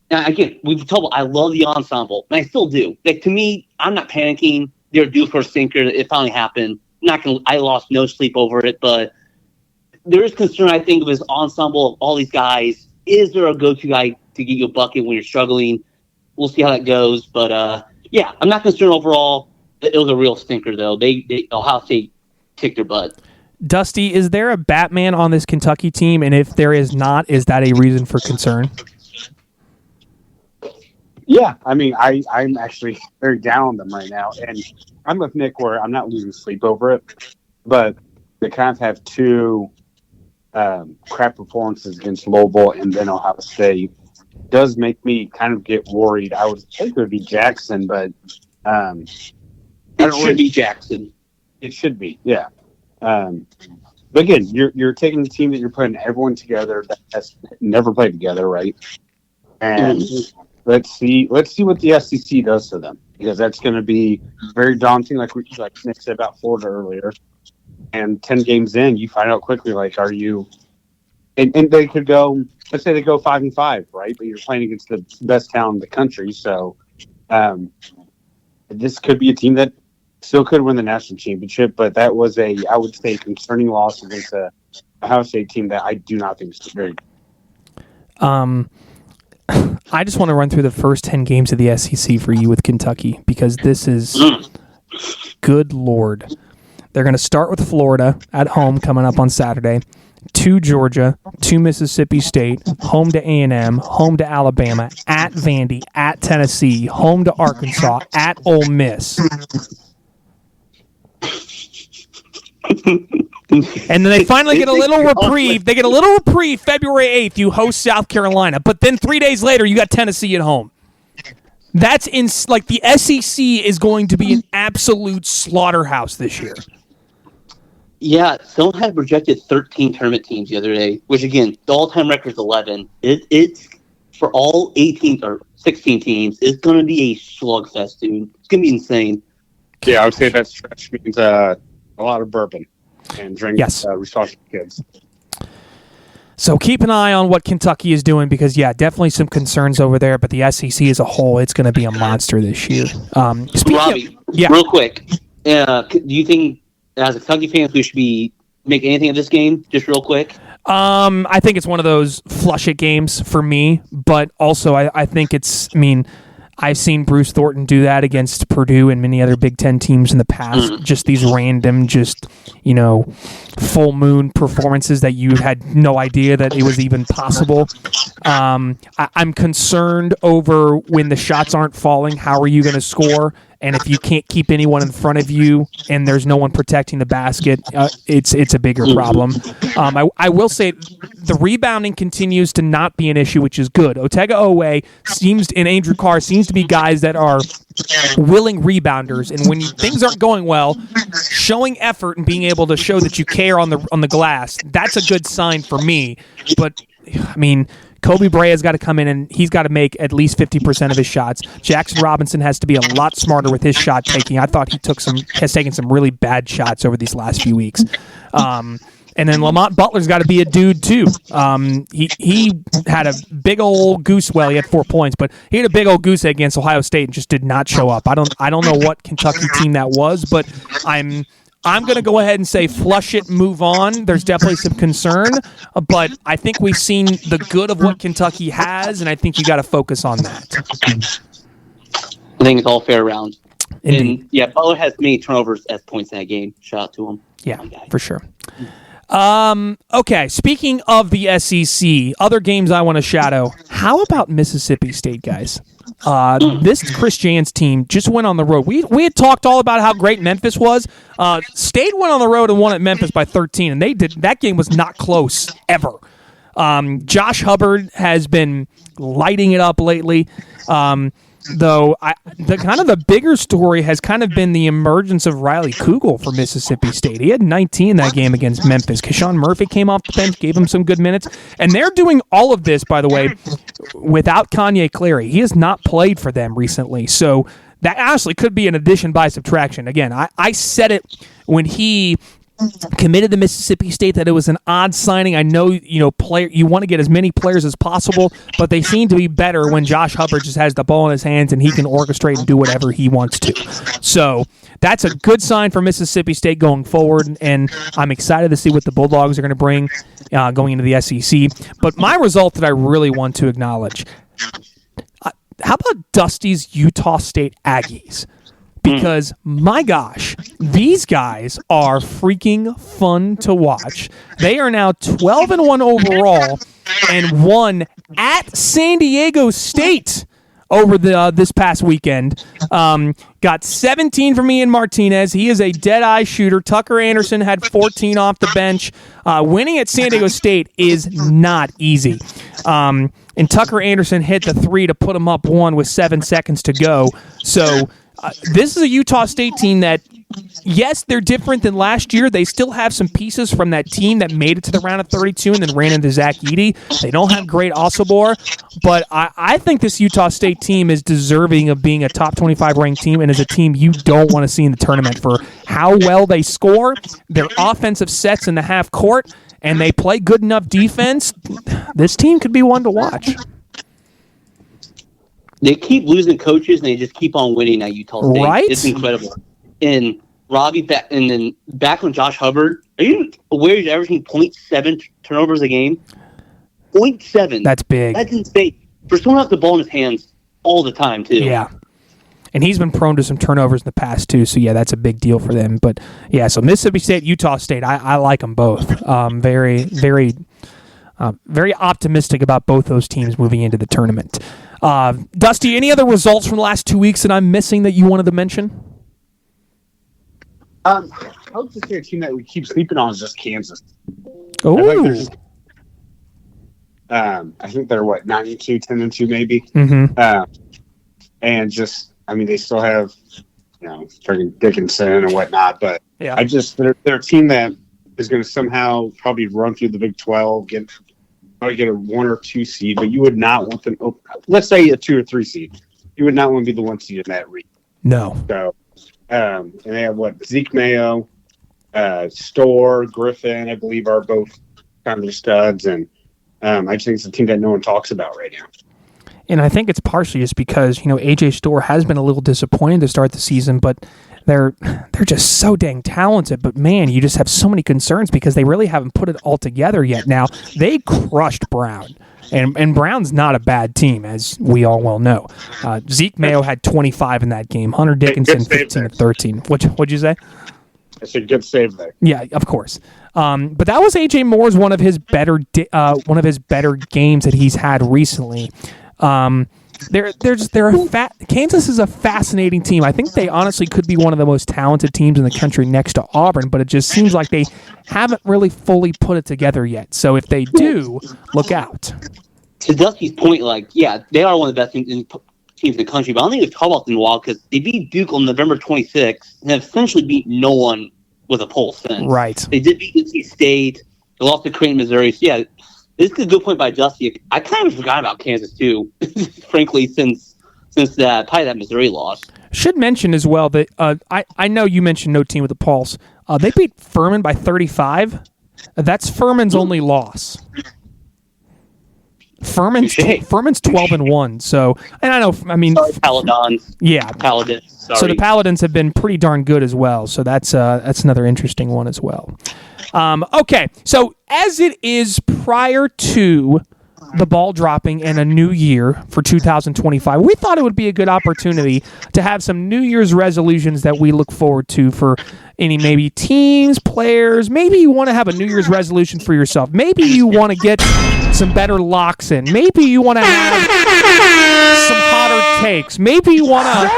Now, again, we've told I love the ensemble, and I still do. Like, to me, I'm not panicking. They're due for a stinker. It finally happened. I lost no sleep over it, but there is concern, I think, of his ensemble of all these guys. Is there a go-to guy to get you a bucket when you're struggling? We'll see how that goes. But, yeah, I'm not concerned overall. It was a real stinker, though. Ohio State kicked their butt. Dusty, is there a Batman on this Kentucky team? And if there is not, is that a reason for concern? Yeah, I mean, I'm actually very down on them right now. And I'm with Nick where I'm not losing sleep over it. But they kind of have two crap performances against Louisville and then Ohio State. Does make me kind of get worried. I would think it would be Jackson, but it should be Jackson. It should be, yeah. But again, you're taking the team that you're putting everyone together that has never played together, right? And let's see what the SEC does to them, because that's going to be very daunting. Like Nick said about Florida earlier, and 10 games in, you find out quickly, like, are you? And they could go. Let's say they go 5-5, right? But you're playing against the best talent in the country, so this could be a team that still could win the national championship. But that was I would say, concerning loss against a Ohio State team that I do not think is very good. I just want to run through the first 10 games of the SEC for you with Kentucky, because this is good Lord. They're going to start with Florida at home coming up on Saturday, to Georgia, to Mississippi State, home to A&M, home to Alabama, at Vandy, at Tennessee, home to Arkansas, at Ole Miss. And then they finally get a little reprieve. They get a little reprieve February 8th. You host South Carolina. But then 3 days later, you got Tennessee at home. That's the SEC is going to be an absolute slaughterhouse this year. Yeah, someone had projected 13 tournament teams the other day, which, again, the all-time record is 11. It's for all 18 or 16 teams, it's going to be a slugfest, dude. It's going to be insane. Yeah, I would say that stretch means a lot of bourbon and drink responsible kids. So keep an eye on what Kentucky is doing, because, yeah, definitely some concerns over there. But the SEC as a whole, it's going to be a monster this year. Robby, real quick, do you think, as a Kentucky fans, we should be making anything of this game, just real quick? I think it's one of those flush it games for me, but also I think I've seen Bruce Thornton do that against Purdue and many other Big Ten teams in the past. Just these random, full moon performances that you had no idea that it was even possible. I'm concerned over when the shots aren't falling. How are you going to score? And if you can't keep anyone in front of you and there's no one protecting the basket, it's a bigger problem. I will say the rebounding continues to not be an issue, which is good. Otega-Owe and Andrew Carr seems to be guys that are willing rebounders, and when things aren't going well, showing effort and being able to show that you care on the glass, that's a good sign for me. But Kobe Brea's got to come in and he's got to make at least 50% of his shots. Jackson Robinson has to be a lot smarter with his shot taking. I thought he has taken some really bad shots over these last few weeks. And then Lamont Butler's got to be a dude too. He had a big old goose. Well, he had 4 points, but he had a big old goose egg against Ohio State and just did not show up. I don't know what Kentucky team that was, but I'm going to go ahead and say flush it, move on. There's definitely some concern, but I think we've seen the good of what Kentucky has, and I think you got to focus on that. I think it's all fair round. Indeed. And, yeah, Ballo has many turnovers as points in that game. Shout out to him. Yeah, for sure. Okay, speaking of the SEC, other games I want to shadow. How about Mississippi State, guys? This Chris Jans team just went on the road. We had talked all about how great Memphis was. State went on the road and won at Memphis by 13, and that game was not close ever. Josh Hubbard has been lighting it up lately. Though the bigger story has kind of been the emergence of Riley Kugel for Mississippi State. He had 19 in that game against Memphis. Keshawn Murphy came off the bench, gave him some good minutes. And they're doing all of this, by the way, without Kanye Clary. He has not played for them recently. So that honestly could be an addition by subtraction. Again, I said it when he committed to Mississippi State that it was an odd signing. I know, you want to get as many players as possible, but they seem to be better when Josh Hubbard just has the ball in his hands and he can orchestrate and do whatever he wants to. So that's a good sign for Mississippi State going forward, and I'm excited to see what the Bulldogs are going to bring going into the SEC. But my result that I really want to acknowledge, how about Dusty's Utah State Aggies? Because, my gosh, these guys are freaking fun to watch. They are now 12-1 overall and won at San Diego State over this past weekend. Got 17 from Ian Martinez. He is a dead-eye shooter. Tucker Anderson had 14 off the bench. Winning at San Diego State is not easy. And Tucker Anderson hit the three to put him up one with 7 seconds to go. So this is a Utah State team that, yes, they're different than last year. They still have some pieces from that team that made it to the round of 32 and then ran into Zach Edey. They don't have great Osobor, but I think this Utah State team is deserving of being a top 25 ranked team and is a team you don't want to see in the tournament for how well they score, their offensive sets in the half court, and they play good enough defense. This team could be one to watch. They keep losing coaches, and they just keep on winning at Utah State. Right? It's incredible. And Robby, and then back on Josh Hubbard, are you aware he's averaging 0.7 turnovers a game? 0.7. That's big. That's insane. For someone who has the ball in his hands all the time, too. Yeah. And he's been prone to some turnovers in the past, too. So, yeah, that's a big deal for them. But, yeah, so Mississippi State, Utah State, I like them both. Very, very, very optimistic about both those teams moving into the tournament. Dusty, any other results from the last 2 weeks that I'm missing that you wanted to mention? I would just say a team that we keep sleeping on is just Kansas. Oh, I think they're 92, 10-2 maybe. Mm-hmm. And just, they still have, freaking Dickinson and whatnot, but yeah. They're a team that is going to somehow probably run through the Big 12, get a 1 or 2 seed, but you would not want them. Let's say a 2 or 3 seed. You would not want to be the 1 seed in that region. No. So, and they have Zeke Mayo, Storr, Griffin, I believe, are both kind of studs, and I just think it's a team that no one talks about right now. And I think it's partially just because AJ Storr has been a little disappointing to start the season, but they're just so dang talented. But man, you just have so many concerns because they really haven't put it all together yet. Now they crushed Brown, and Brown's not a bad team, as we all well know. Zeke Mayo had 25 in that game. Hunter Dickinson 15 and 13. What'd you say? It's a good save there. Yeah, of course. But that was AJ Moore's one of his better games that he's had recently. Kansas is a fascinating team. I think they honestly could be one of the most talented teams in the country next to Auburn, but it just seems like they haven't really fully put it together yet. So if they do, look out. To Dusty's point, they are one of the best teams in the country, but I don't think they've talked about them in a while because they beat Duke on November 26th and have essentially beat no one with a pulse since. Right. They did beat NC State. They lost to Creighton, Missouri. So, yeah, this is a good point by Dusty. I kind of forgot about Kansas, too, frankly, since probably that Missouri loss. Should mention as well that I know you mentioned no team with a pulse. They beat Furman by 35. That's Furman's only loss. Furman's 12-1. So, and I know, Paladins. Yeah, Paladins. Sorry. So the Paladins have been pretty darn good as well. So that's another interesting one as well. Okay, so as it is prior to the ball dropping and a new year for 2025, we thought it would be a good opportunity to have some New Year's resolutions that we look forward to for any maybe teams, players. Maybe you want to have a New Year's resolution for yourself. Maybe you want to get some better locks in. Maybe you want to have some hotter takes. Maybe you want to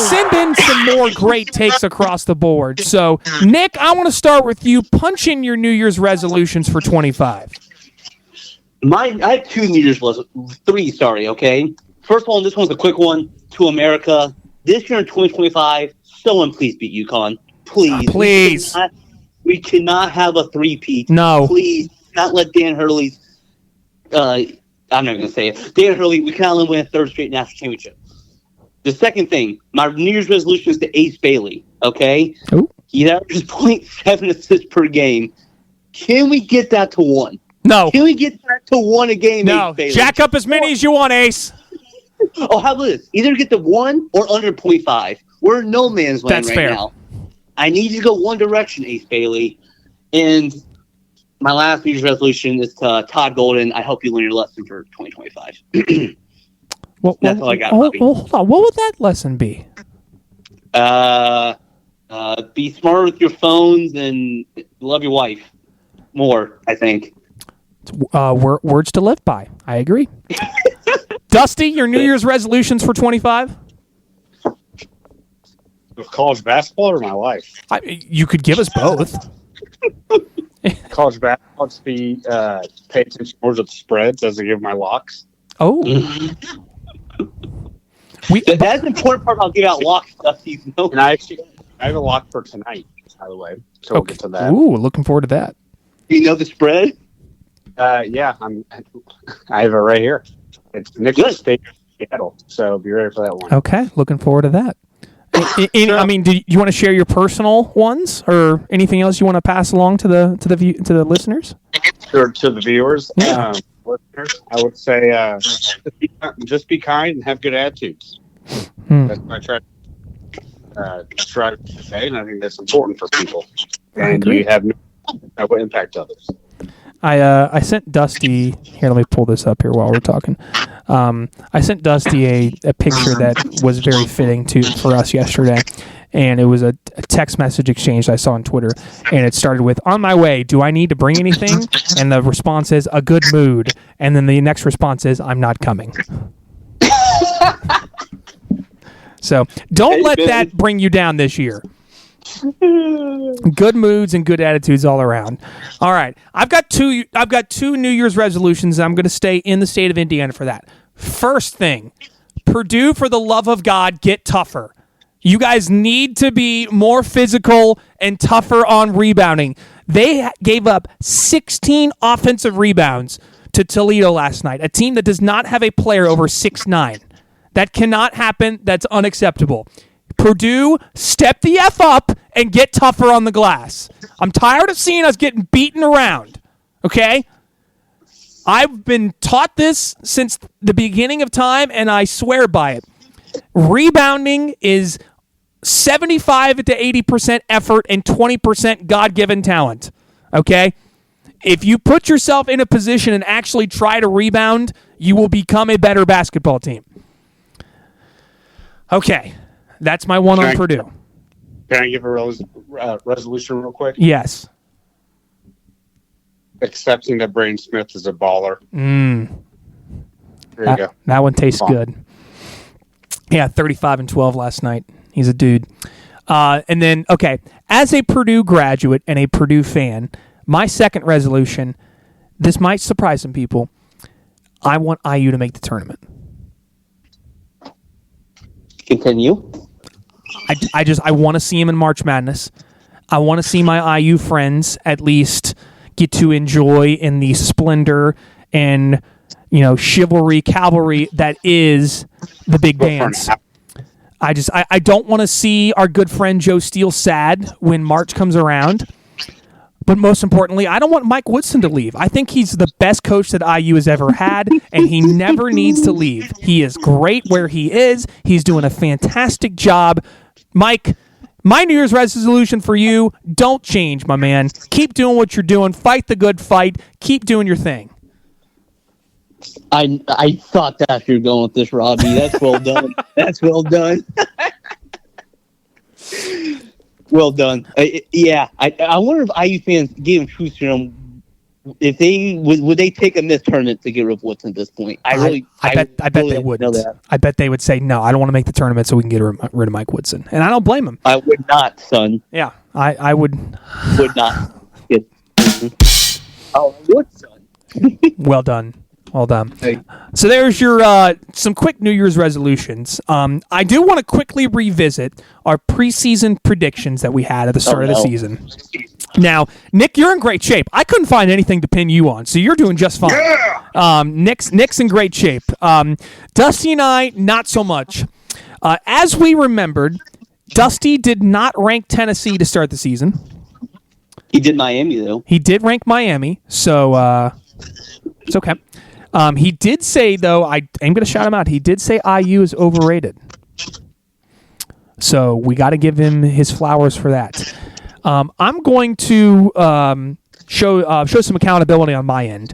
send in some more great takes across the board. So, Nick, I want to start with you. Punch in your New Year's resolutions for 25. I have three, okay? First one, this one's a quick one. To America, this year in 2025, someone please beat UConn. Please. We cannot have a three-peat. No. Please, not let Dan Hurley's I'm not going to say it. Dan Hurley, we cannot win a third straight national championship. The second thing, my New Year's resolution is to Ace Bailey, okay? Ooh. He averages 0.7 assists per game. Can we get that to 1? No. Can we get that to 1 a game, No. Ace Bailey? Jack up as many as you want, Ace. Oh, how about this? Either get to 1 or under 0.5. We're in no man's land That's right fair. now. I need you to go one direction, Ace Bailey. And my last New Year's resolution is to Todd Golden. I hope you learn your lesson for 2025. That's all I got, Robby. Hold on. What would that lesson be? Be smart with your phones and love your wife more, I think. Words to live by. I agree. Dusty, your New Year's resolutions for 25? College basketball or my life? You could give us both. College basketball, just pay attention more to the spreads as I give my locks. Oh. That's the important part about giving out locks, Dusty. And I have a lock for tonight, by the way. So we'll get to that. Ooh, looking forward to that. You know the spread? Yeah, I have it right here. It's Utah State and Seattle, so be ready for that one. Okay, looking forward to that. I mean, do you want to share your personal ones or anything else you want to pass along to the listeners? Sure, to the viewers, Yeah. listeners, I would say just be kind and have good attitudes. That's what I try to say, and I think that's important for people. And you have no impact others. I sent Dusty here. Let me pull this up here while we're talking. I sent Dusty a picture that was very fitting for us yesterday, and it was a text message exchange I saw on Twitter, and it started with, "On my way. Do I need to bring anything?" And the response is, "A good mood." And then the next response is, "I'm not coming." So don't let that bring you down this year. Good moods and good attitudes all around. All right, I've got two New Year's resolutions. And I'm going to stay in the state of Indiana for that. First thing, Purdue, for the love of God, get tougher. You guys need to be more physical and tougher on rebounding. They gave up 16 offensive rebounds to Toledo last night, a team that does not have a player over 6'9". That cannot happen. That's unacceptable. Purdue, step the F up and get tougher on the glass. I'm tired of seeing us getting beaten around, okay? I've been taught this since the beginning of time, and I swear by it. Rebounding is 75 to 80% effort and 20% God-given talent, okay? If you put yourself in a position and actually try to rebound, you will become a better basketball team. Okay. That's my one on Purdue. Can I give a resolution real quick? Yes. Accepting that Braden Smith is a baller. There you go. That one tastes good. Yeah, 35 and 12 last night. He's a dude. And then, okay, as a Purdue graduate and a Purdue fan, my second resolution, this might surprise some people, I want IU to make the tournament. Continue. I want to see him in March Madness. I want to see my IU friends at least get to enjoy in the splendor and, chivalry, cavalry that is the big dance. I don't want to see our good friend Joe Steele sad when March comes around. But most importantly, I don't want Mike Woodson to leave. I think he's the best coach that IU has ever had, and he never needs to leave. He is great where he is. He's doing a fantastic job. Mike, my New Year's resolution for you, don't change, my man. Keep doing what you're doing. Fight the good fight. Keep doing your thing. I thought that's where you're going with this, Robby. That's well done. That's well done. Well done. I wonder if IU fans gave him truth serum if they would they take a missed tournament to get rid of Woodson at this point? I bet they wouldn't. I bet they would say no. I don't want to make the tournament so we can get rid of Mike Woodson, and I don't blame him. I would not, son. Yeah, I would. Would not. Oh, I would, son. Well done. Well done. Hey. So there's your some quick New Year's resolutions. I do want to quickly revisit our preseason predictions that we had at the start of the season. Now, Nick, you're in great shape. I couldn't find anything to pin you on, so you're doing just fine. Yeah! Nick's in great shape. Dusty and I, not so much. As we remembered, Dusty did not rank Tennessee to start the season. He did Miami, though. He did rank Miami, so it's okay. He did say, though, I'm going to shout him out, he did say IU is overrated. So we got to give him his flowers for that. I'm going to show some accountability on my end.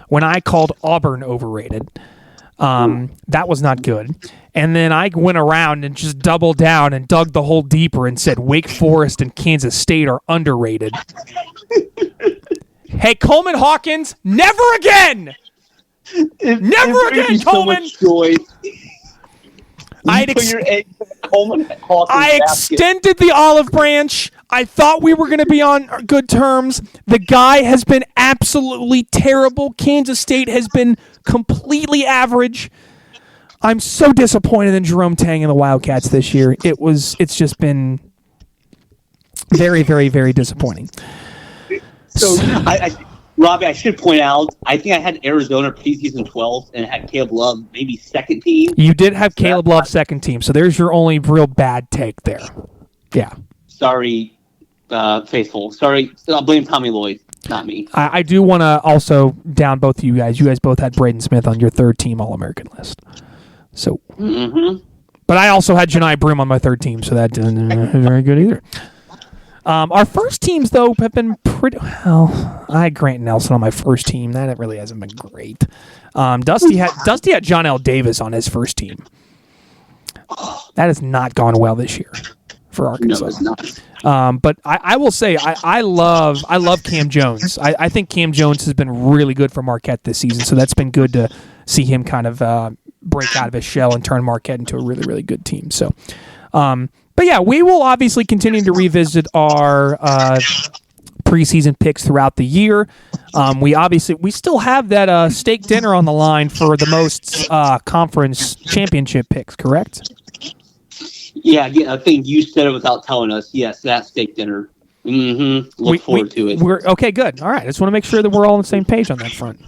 When I called Auburn overrated, that was not good. And then I went around and just doubled down and dug the hole deeper and said Wake Forest and Kansas State are underrated. Hey, Coleman Hawkins, never again! Never again, Coleman! I extended the olive branch. I thought we were going to be on good terms. The guy has been absolutely terrible. Kansas State has been completely average. I'm so disappointed in Jerome Tang and the Wildcats this year. It's just been very, very, very disappointing. So, Robby, I should point out, I think I had Arizona preseason 12 and had Caleb Love maybe second team. You did have Caleb Love second team, so there's your only real bad take there. Yeah. Sorry, faithful. Sorry, I'll blame Tommy Lloyd, not me. I do want to also down both of you guys. You guys both had Braden Smith on your third team All-American list. So, But I also had Janai Broom on my third team, so that didn't very good either. Our first teams, though, have been pretty well. I had Grant Nelson on my first team. That really hasn't been great. Dusty had John L. Davis on his first team. That has not gone well this year for Arkansas. No, it's not. But I will say I love Cam Jones. I think Cam Jones has been really good for Marquette this season. So that's been good to see him kind of break out of his shell and turn Marquette into a really, really good team. So. But yeah, we will obviously continue to revisit our preseason picks throughout the year. We still have that steak dinner on the line for the most conference championship picks, correct? Yeah, I think you said it without telling us. Yes, that steak dinner. Look forward to it. We're okay, good. All right, I just want to make sure that we're all on the same page on that front.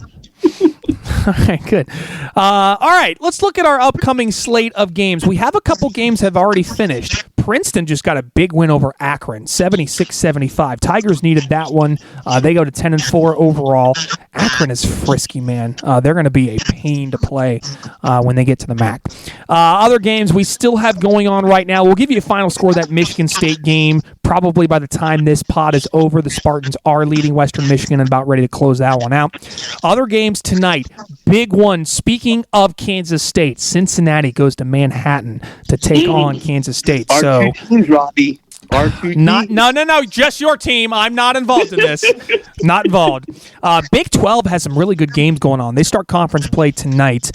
All right, good. All right, let's look at our upcoming slate of games. We have a couple games have already finished. Princeton just got a big win over Akron, 76-75. Tigers needed that one. They go to 10-4 overall. Akron is frisky, man. They're going to be a pain to play when they get to the MAC. Other games we still have going on right now. We'll give you a final score of that Michigan State game. Probably by the time this pod is over, the Spartans are leading Western Michigan and about ready to close that one out. Other games tonight, big one. Speaking of Kansas State, Cincinnati goes to Manhattan to take on Kansas State. Our two teams, Robby. No, just your team. I'm not involved in this. Not involved. Big 12 has some really good games going on. They start conference play tonight.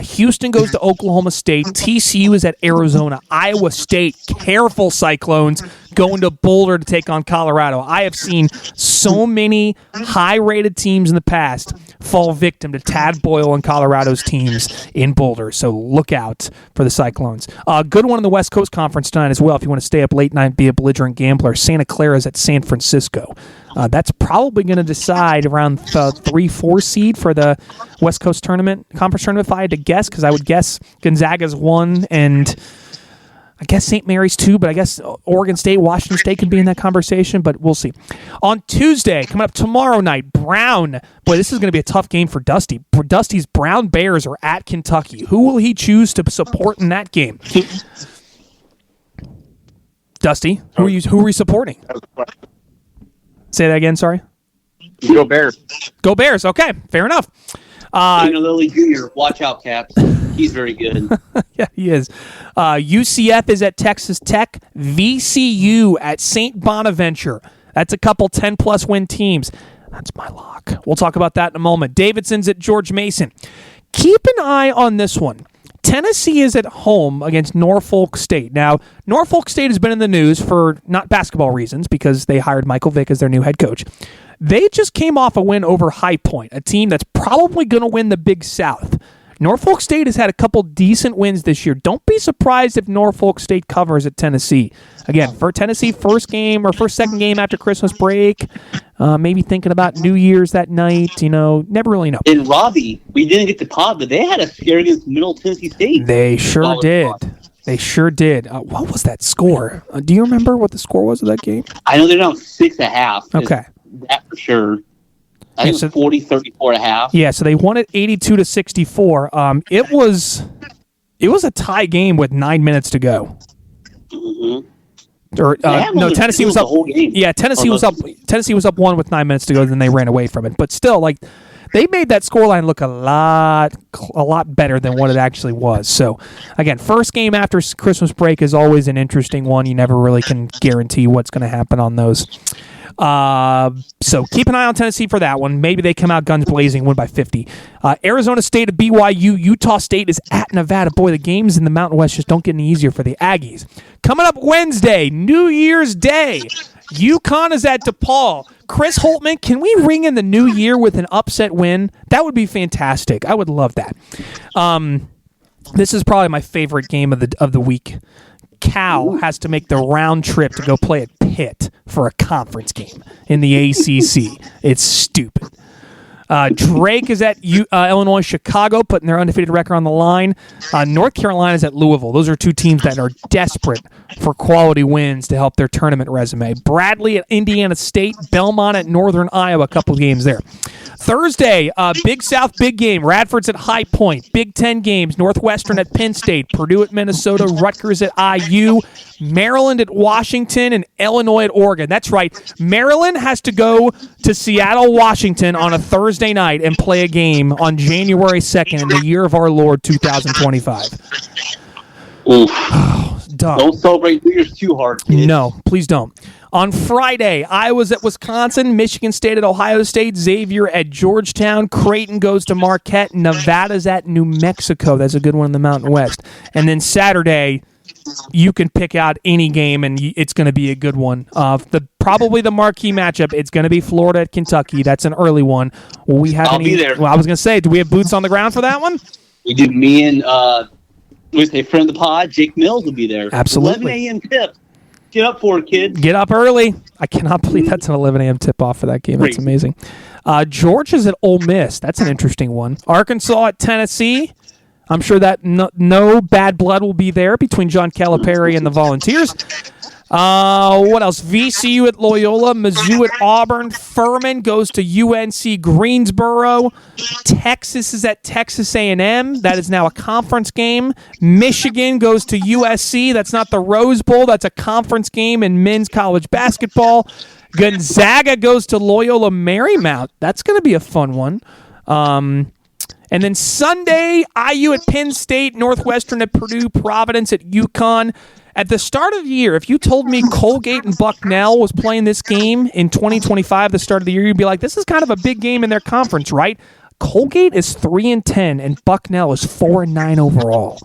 Houston goes to Oklahoma State. TCU is at Arizona. Iowa State, careful Cyclones, going to Boulder to take on Colorado. I have seen so many high-rated teams in the past fall victim to Tad Boyle and Colorado's teams in Boulder. So look out for the Cyclones. Good one in the West Coast Conference tonight as well. If you want to stay up late night and be a belligerent gambler, Santa Clara is at San Francisco. That's probably going to decide around the 3-4 seed for the West Coast conference tournament, if I had to guess, because I would guess Gonzaga's 1 and I guess St. Mary's 2, but I guess Oregon State, Washington State could be in that conversation, but we'll see. On Tuesday, coming up tomorrow night, Brown. Boy, this is going to be a tough game for Dusty. Dusty's Brown Bears are at Kentucky. Who will he choose to support in that game? Dusty, who are we supporting? Say that again, sorry. Go Bears. Go Bears, okay, fair enough. Lilly Jr., watch out, Caps. He's very good. Yeah, he is. UCF is at Texas Tech. VCU at St. Bonaventure. That's a couple 10-plus win teams. That's my lock. We'll talk about that in a moment. Davidson's at George Mason. Keep an eye on this one. Tennessee is at home against Norfolk State. Now, Norfolk State has been in the news for not basketball reasons because they hired Michael Vick as their new head coach. They just came off a win over High Point, a team that's probably going to win the Big South. Norfolk State has had a couple decent wins this year. Don't be surprised if Norfolk State covers at Tennessee. Again, for Tennessee, second game after Christmas break, maybe thinking about New Year's that night, never really know. And Robby, we didn't get to pod, but they had a scare against Middle Tennessee State. They sure did. They sure did. What was that score? Do you remember what the score was of that game? I know they're down 6.5. Okay. That for sure. I think 34.5. Yeah, so they won it 82-64. It was a tie game with 9 minutes to go. Mm-hmm. Tennessee was up. Yeah, Tennessee was up. Tennessee was up 1 with 9 minutes to go. Then they ran away from it. But still, they made that scoreline look a lot better than what it actually was. So, again, first game after Christmas break is always an interesting one. You never really can guarantee what's going to happen on those. So keep an eye on Tennessee for that one. Maybe they come out guns blazing, win by 50. Arizona State at BYU. Utah State is at Nevada. Boy, the games in the Mountain West just don't get any easier for the Aggies. Coming up Wednesday, New Year's Day. UConn is at DePaul. Chris Holtman, can we ring in the new year with an upset win? That would be fantastic. I would love that. This is probably my favorite game of the week. Cal has to make the round trip to go play at Pitt for a conference game in the ACC. It's stupid. Drake is at Illinois, Chicago, putting their undefeated record on the line. North Carolina is at Louisville. Those are two teams that are desperate for quality wins to help their tournament resume. Bradley at Indiana State, Belmont at Northern Iowa, a couple of games there. Thursday, Big South big game. Radford's at High Point. Big Ten games. Northwestern at Penn State. Purdue at Minnesota. Rutgers at IU. Maryland at Washington. And Illinois at Oregon. That's right. Maryland has to go to Seattle, Washington on a Thursday night and play a game on January 2nd in the year of our Lord 2025. Oof. Dumb. Don't celebrate New Year's too hard, kids. No, please don't. On Friday, Iowa's at Wisconsin, Michigan State at Ohio State, Xavier at Georgetown, Creighton goes to Marquette, Nevada's at New Mexico. That's a good one in the Mountain West. And then Saturday, you can pick out any game, and it's going to be a good one. Probably the marquee matchup, it's going to be Florida at Kentucky. That's an early one. Will we have I'll be there. Well, I was going to say, do we have boots on the ground for that one? We do. Me and friend of the pod, Jake Mills, will be there. Absolutely. 11 a.m. tip. Get up for it, kids. Get up early. I cannot believe that's an 11 a.m. tip-off for that game. That's amazing. Georgia's at Ole Miss. That's an interesting one. Arkansas at Tennessee. I'm sure that no bad blood will be there between John Calipari and the Volunteers. What else? VCU at Loyola, Mizzou at Auburn, Furman goes to UNC Greensboro, Texas is at Texas A&M. That is now a conference game. Michigan goes to USC. That's not the Rose Bowl. That's a conference game in men's college basketball. Gonzaga goes to Loyola Marymount. That's going to be a fun one. And then Sunday, IU at Penn State, Northwestern at Purdue, Providence at UConn. At the start of the year, if you told me Colgate and Bucknell was playing this game in 2025, the start of the year, you'd be like, this is kind of a big game in their conference, right? Colgate is 3-10, and Bucknell is 4-9 overall.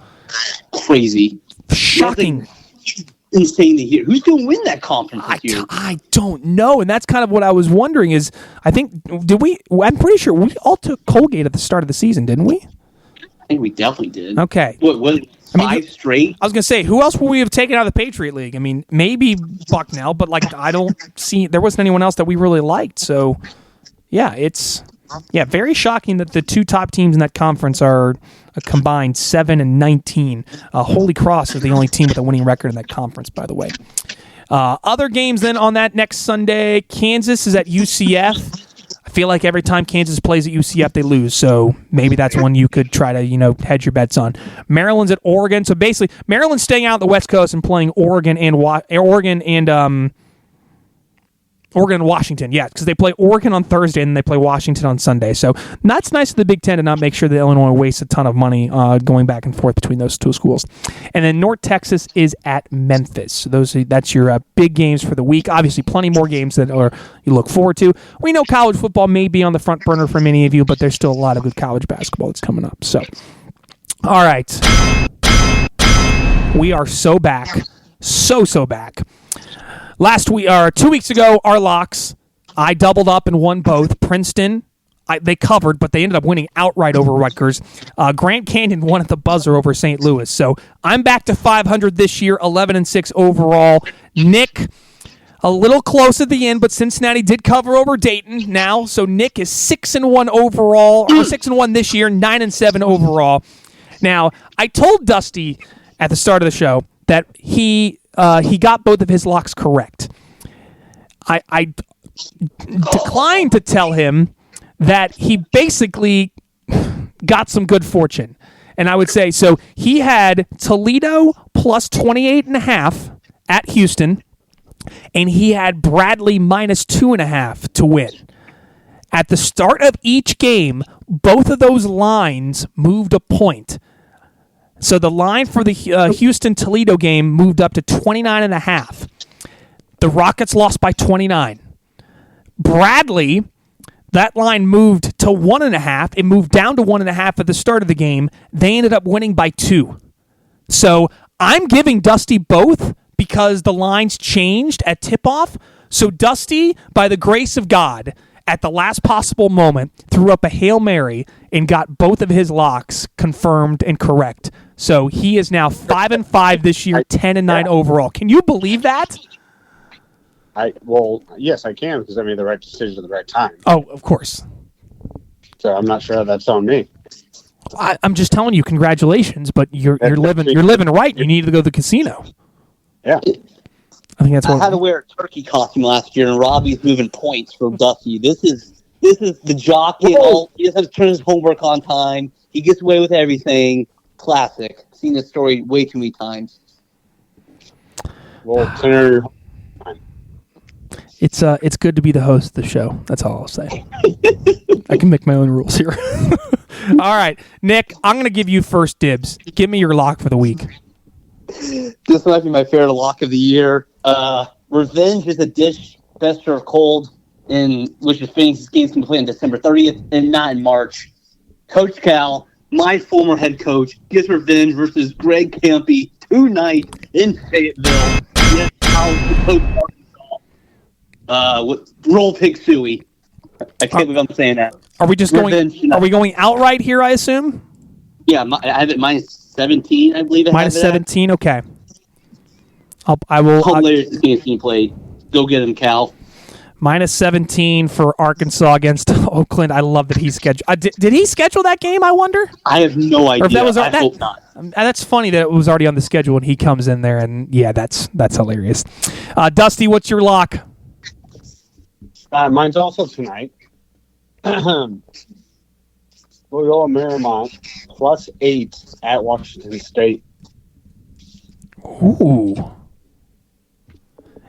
Crazy. Shocking. Insane to hear. Who's going to win that conference this year? I don't know, and that's kind of what I was wondering is, I'm pretty sure we all took Colgate at the start of the season, didn't we? I think we definitely did. Okay. What five straight? I was going to say, who else would we have taken out of the Patriot League? I mean, maybe Bucknell, but I don't see, there wasn't anyone else that we really liked. So, yeah, it's very shocking that the two top teams in that conference are a combined 7-19. Holy Cross is the only team with a winning record in that conference, by the way. Other games then on that next Sunday, Kansas is at UCF. I feel like every time Kansas plays at UCF, they lose. So maybe that's one you could try to, hedge your bets on. Maryland's at Oregon. So basically, Maryland's staying out on the West Coast and playing Oregon and Oregon and Washington, yeah, because they play Oregon on Thursday and they play Washington on Sunday. So that's nice of the Big Ten to not make sure that Illinois wastes a ton of money going back and forth between those two schools. And then North Texas is at Memphis. So that's your big games for the week. Obviously, plenty more games that you look forward to. We know college football may be on the front burner for many of you, but there's still a lot of good college basketball that's coming up. So, all right. We are so back. So back. 2 weeks ago, our locks, I doubled up and won both. Princeton, they covered, but they ended up winning outright over Rutgers. Grand Canyon won at the buzzer over St. Louis. So I'm back to 500 this year, 11-6 overall. Nick, a little close at the end, but Cincinnati did cover over Dayton now. So Nick is 6-1 overall, or 6-1 this year, 9-7 overall. Now, I told Dusty at the start of the show that he got both of his locks correct. I declined to tell him that he basically got some good fortune. And I would say, so he had Toledo plus 28.5 at Houston, and he had Bradley minus 2.5 to win. At the start of each game, both of those lines moved a point. So the line for the Houston-Toledo game moved up to 29.5. The Rockets lost by 29. Bradley, that line moved to 1.5. It moved down to 1.5 at the start of the game. They ended up winning by 2. So I'm giving Dusty both because the lines changed at tip-off. So Dusty, by the grace of God, at the last possible moment, threw up a Hail Mary and got both of his locks confirmed and correct. So he is now 5-5 this year, 10-9 overall. Can you believe that? Yes, I can, because I made the right decision at the right time. Oh, of course. So I'm not sure that's on me. I'm just telling you, congratulations, but you're living right. You need to go to the casino. Yeah. I think that's what I had to wear a turkey costume last year, and Robbie's moving points for Dusty. This is the jockey. He doesn't have to turn his homework on time. He gets away with everything. Classic. Seen this story way too many times. Well, Senator, it's good to be the host of the show. That's all I'll say. I can make my own rules here. All right, Nick, I'm going to give you first dibs. Give me your lock for the week. This might be my favorite lock of the year. Revenge is a dish best served cold, which is Phoenix's game's going to play on December 30th and not in March. Coach Cal, my former head coach, gets revenge versus Greg Campy tonight in Fayetteville. Yes, Cal, coach Arkansas. With Roll Pig Suey. I can't believe I'm saying that. Are we just going? Are we going outright here? I assume. Yeah, I have it minus 17. I believe. Minus 17. Okay. I will. Hilarious team play. Go get him, Cal. Minus 17 for Arkansas against Oakland. I love that he scheduled. Did he schedule that game? I wonder. I have no idea. Or if that was, I hope not. That's funny that it was already on the schedule and he comes in there, and yeah, that's hilarious. Dusty, what's your lock? Mine's also tonight. Loyola Marymount plus 8 at Washington State. Ooh.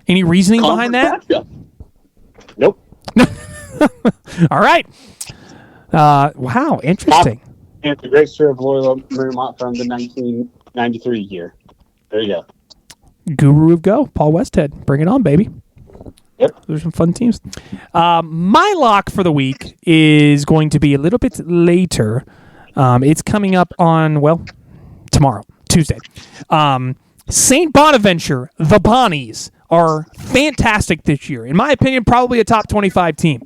Any reasoning behind that? Nope. All right. Wow, interesting. And the great story of Loyola Marymount from the 1993 year. There you go. Guru of Go, Paul Westhead. Bring it on, baby. Yep. There's some fun teams. My lock for the week is going to be a little bit later. It's coming up on, tomorrow, Tuesday. St. Bonaventure, the Bonnies, are fantastic this year. In my opinion, probably a top 25 team.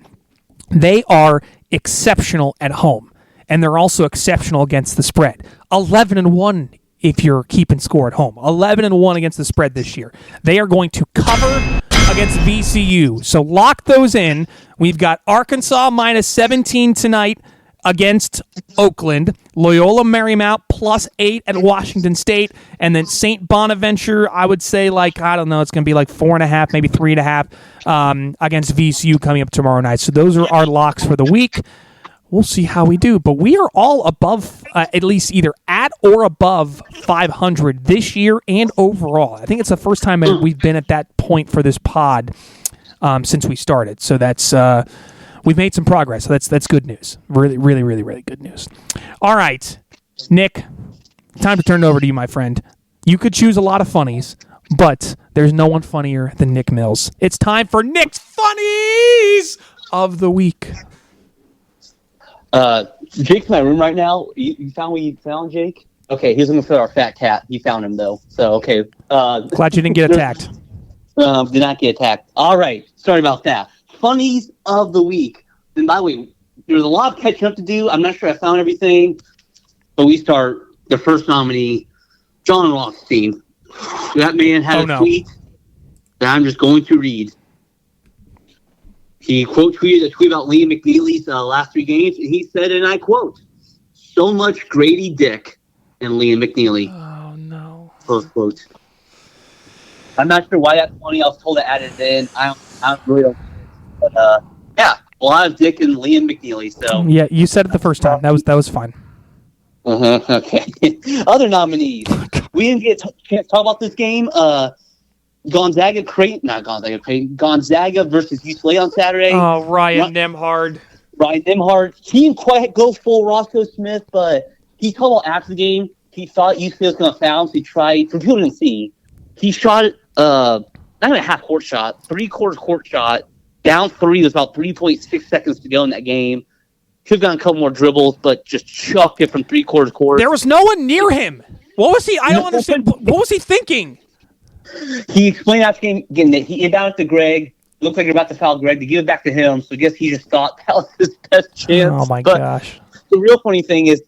They are exceptional at home, and they're also exceptional against the spread. 11-1 if you're keeping score at home. 11-1 against the spread this year. They are going to cover against VCU. So lock those in. We've got Arkansas minus 17 tonight against Oakland. Loyola Marymount plus 8 at Washington State. And then St. Bonaventure, I would say it's going to be like 4.5, maybe 3.5 against VCU coming up tomorrow night. So those are our locks for the week. We'll see how we do. But we are all above, at least either at or above 500 this year and overall. I think it's the first time we've been at that point for this pod. since we started. So that's we've made some progress. So that's good news. Really, really, really, really good news. All right, Nick, time to turn it over to you, my friend. You could choose a lot of funnies, but there's no one funnier than Nick Mills. It's time for Nick's Funnies of the Week. Jake's in my room right now. You found what you found, Jake? Okay, he's going to fit our fat cat. He found him, though. So, okay. Glad you didn't get attacked. Did not get attacked. All right. Sorry about that. Funnies of the Week. And by the way, there's a lot of catching up to do. I'm not sure I found everything. But we start the first nominee, John Rothstein. That man had a tweet that I'm just going to read. He quote tweeted a tweet about Liam McNeely's last 3 games, and he said, and I quote, "So much Grady Dick and Liam McNeely." Oh, no. Close quote. I'm not sure why that's funny. I was told to add it in. I really don't. But, yeah, a lot of Dick and Liam McNeely. So yeah, you said it the first time. That was fine. Okay. Other nominees. We didn't get a chance to talk about this game. Gonzaga versus UCLA on Saturday. Oh, Ryan Nembhard. He didn't quite go full Roscoe Smith, but he told about after the game, he thought UCLA was going to foul him, so he tried. For people who didn't see, he shot not even a half court shot, 3/4 court shot, down 3. There's about 3.6 seconds to go in that game. Could have gotten a couple more dribbles, but just chucked it from 3/4 court. There was no one near him. What was he? I don't understand. What was he thinking? He explained after the game again that he inbounded to Greg. Looked like you're about to foul Greg to give it back to him. So I guess he just thought that was his best chance. Oh my gosh! The real funny thing is,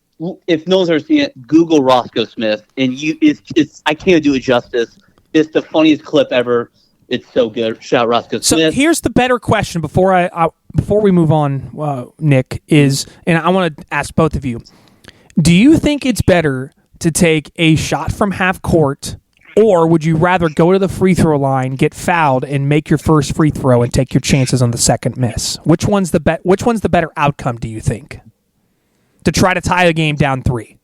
if no one's ever seen it, Google Roscoe Smith, and it's I can't do it justice. It's the funniest clip ever. It's so good. Shout out Roscoe Smith. So here's the better question before we move on, Nick, is, and I want to ask both of you, do you think it's better to take a shot from half court, or would you rather go to the free throw line, get fouled, and make your first free throw and take your chances on the second miss? Which one's the better outcome, do you think? To try to tie a game down 3.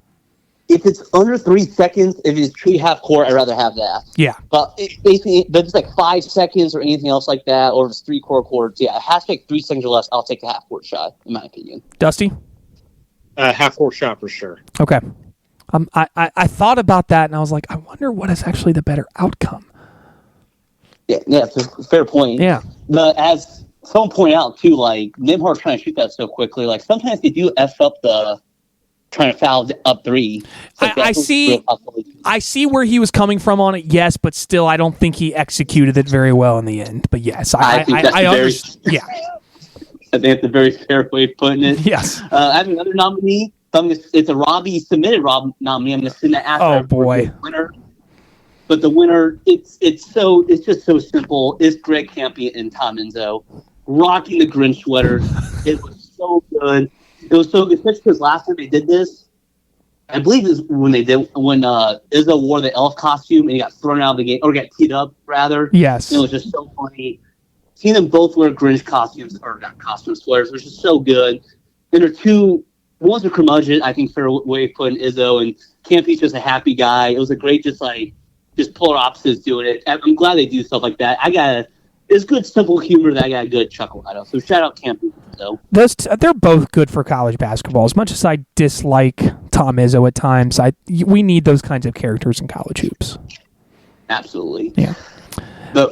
If it's under 3 seconds, if it's true half court, I'd rather have that. Yeah. But if it's like 5 seconds or anything else like that, or if it's 3/4 courts, yeah, it has to take 3 seconds or less. I'll take the half court shot, in my opinion. Dusty? Half court shot for sure. Okay. I thought about that, and I was like, I wonder what is actually the better outcome. Yeah, it's a fair point. Yeah. But as someone pointed out, too, like, Nembhard's trying to shoot that so quickly. Like, sometimes they do F up the trying to foul up 3. So I see where he was coming from on it, yes, but still, I don't think he executed it very well in the end. But yes, I understand. Yeah. I think it's a very fair way of putting it. Yes. I have another nominee. It's a Robby submitted nominee. I'm going to send that after. Oh boy. The winner. But the winner, it's just so simple. It's Greg Campion and Tom Enzo rocking the Grinch sweater. It was so good. It was so good, especially because last time they did this, I believe is when Izzo wore the elf costume and he got thrown out of the game, or got teed up rather. Yes. It was just so funny. Seeing them both wear Grinch costumes, or not costume sweaters, was just so good. And they're one's a curmudgeon, I think, fair way of putting Izzo, and Campy's just a happy guy. It was a great, just polar opposites doing it. I'm glad they do stuff like that. It's good, simple humor that I got a good chuckle out of. So shout out Campy. So they're both good for college basketball. As much as I dislike Tom Izzo at times, we need those kinds of characters in college hoops. Absolutely. Yeah. But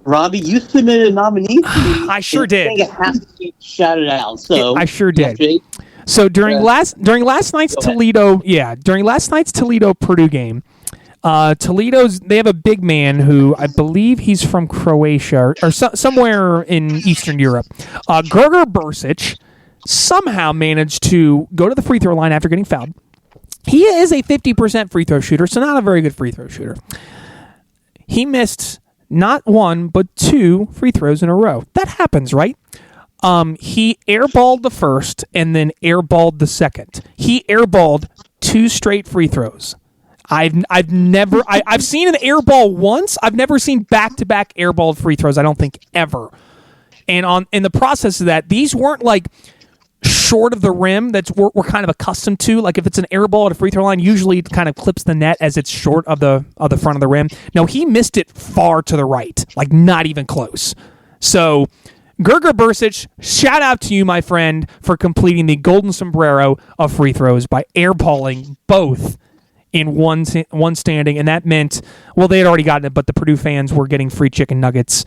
Robby, you submitted a nominee. I sure did. It has to be shouted out. So I sure did. Jake? So during last night's Toledo Purdue game, they have a big man who I believe he's from Croatia or somewhere in Eastern Europe. Grger Bursic somehow managed to go to the free throw line after getting fouled. He is a 50% free throw shooter, so not a very good free throw shooter. He missed not 1 but 2 free throws in a row. That happens, right? He airballed the first and then airballed the second. He airballed 2 straight free throws. I've seen an airball once. I've never seen back-to-back airballed free throws, I don't think, ever. And in the process of that, these weren't like short of the rim that we're kind of accustomed to. Like if it's an airball at a free throw line, usually it kind of clips the net as it's short of the front of the rim. No, he missed it far to the right, like not even close. So, Gerger Bursic, shout out to you, my friend, for completing the golden sombrero of free throws by airballing both in one standing, and that meant, well, they had already gotten it, but the Purdue fans were getting free chicken nuggets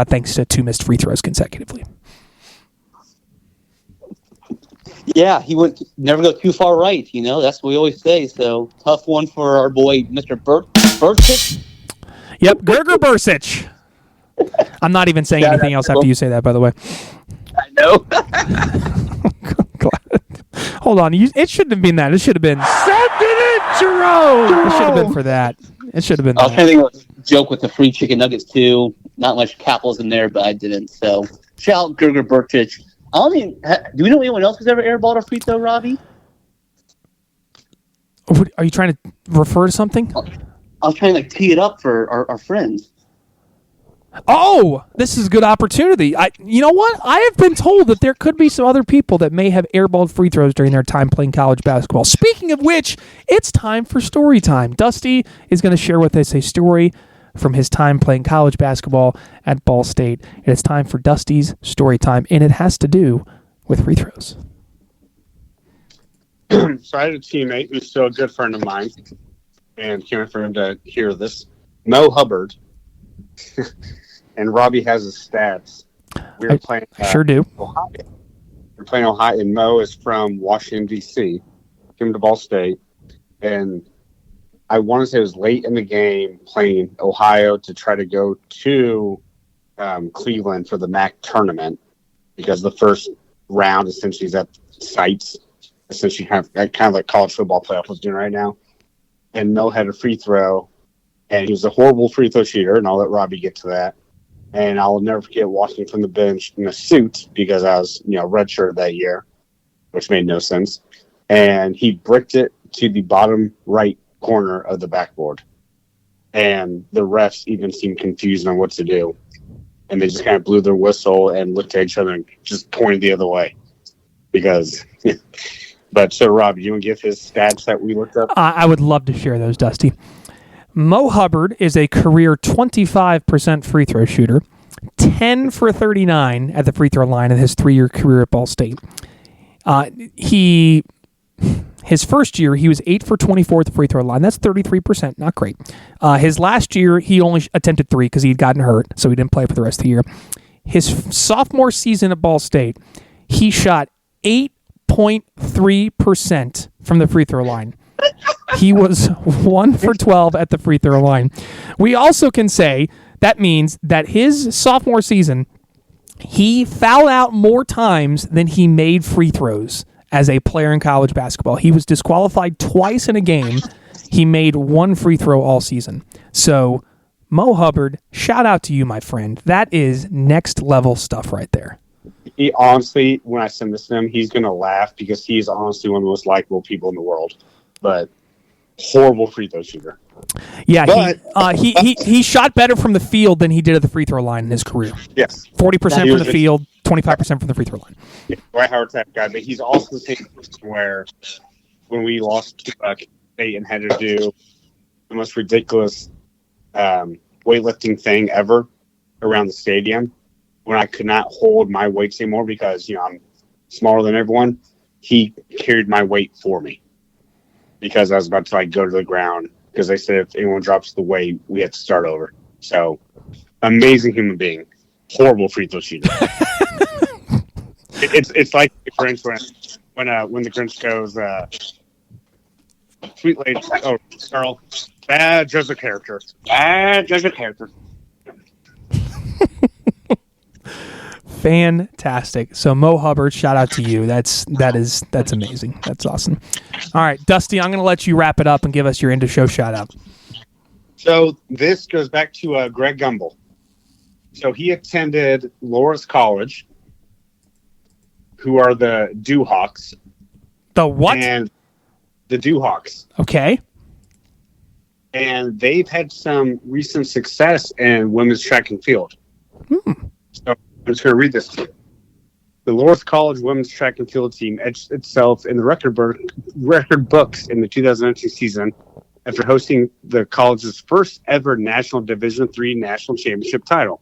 thanks to 2 missed free throws consecutively. Yeah, he would never go too far right. That's what we always say. So tough one for our boy, Mr. Bursic. Yep, Gerger Bursic. I'm not even saying anything else after you say that, by the way. I know. Hold on. It shouldn't have been that. It should have been... Send it in, Jerome! It should have been for that. It should have been I was trying to think of a joke with the free chicken nuggets, too. Not much capitals in there, but I didn't. So, shout out Gerger Bursic. Do we know anyone else who's ever airballed a free throw, Robby? Are you trying to refer to something? I was trying to tee it up for our friends. Oh, this is a good opportunity. You know what? I have been told that there could be some other people that may have airballed free throws during their time playing college basketball. Speaking of which, it's time for story time. Dusty is going to share with us a story from his time playing college basketball at Ball State. And it's time for Dusty's story time, and it has to do with free throws. So I had a teammate who's still a good friend of mine, and can't wait for him to hear this. Mo Hubbard. And Robby has his stats. We were playing sure do. Ohio. We're playing Ohio, and Mo is from Washington, D.C. Came to Ball State, and I want to say it was late in the game playing Ohio to try to go to Cleveland for the MAC tournament, because the first round essentially is at sites, essentially kind of like college football playoff was doing right now. And Mo had a free throw, and he was a horrible free throw shooter, and I'll let Robby get to that. And I'll never forget watching from the bench in a suit, because I was, redshirted that year, which made no sense. And he bricked it to the bottom right corner of the backboard. And the refs even seemed confused on what to do. And they just kind of blew their whistle and looked at each other and just pointed the other way. Because, but so Rob, you want to give his stats that we looked up? I would love to share those, Dusty. Mo Hubbard is a career 25% free throw shooter, 10 for 39 at the free throw line in his 3-year career at Ball State. His first year, he was 8 for 24 at the free throw line. That's 33%, not great. His last year, he only attempted 3 because he had gotten hurt, so he didn't play for the rest of the year. His sophomore season at Ball State, he shot 8.3% from the free throw line. He was 1 for 12 at the free throw line. We also can say that means that his sophomore season, he fouled out more times than he made free throws as a player in college basketball. He was disqualified twice in a game. He made 1 free throw all season. So, Mo Hubbard, shout out to you, my friend. That is next level stuff right there. He honestly, when I send this to him, he's going to laugh, because he's honestly one of the most likable people in the world. But horrible free throw shooter. Yeah, he shot better from the field than he did at the free throw line in his career. Yes. 40% from the field, 25% from the free throw line. Yeah, Dwight Howard's that guy, but he's also the same person where when we lost to State and had to do the most ridiculous weightlifting thing ever around the stadium, when I could not hold my weights anymore because, I'm smaller than everyone, he carried my weight for me. Because I was about to go to the ground, because they said if anyone drops the weight, we have to start over. So, amazing human being, horrible free throw shooter. it's like the Grinch when the Grinch goes, "Sweet lady, oh girl, bad judge of character, bad judge of character." Fantastic. So Mo Hubbard, shout out to you. That's amazing. That's awesome. All right, Dusty, I'm going to let you wrap it up and give us your end of show shout out. So this goes back to Greg Gumbel. So he attended Loras College, who are the Dewhawks. The what? And the Dewhawks. Okay. And they've had some recent success in women's track and field. So I'm just going to read this to you. The Loras College women's track and field team etched itself in the record books in the 2019 season after hosting the college's first ever national Division III national championship title.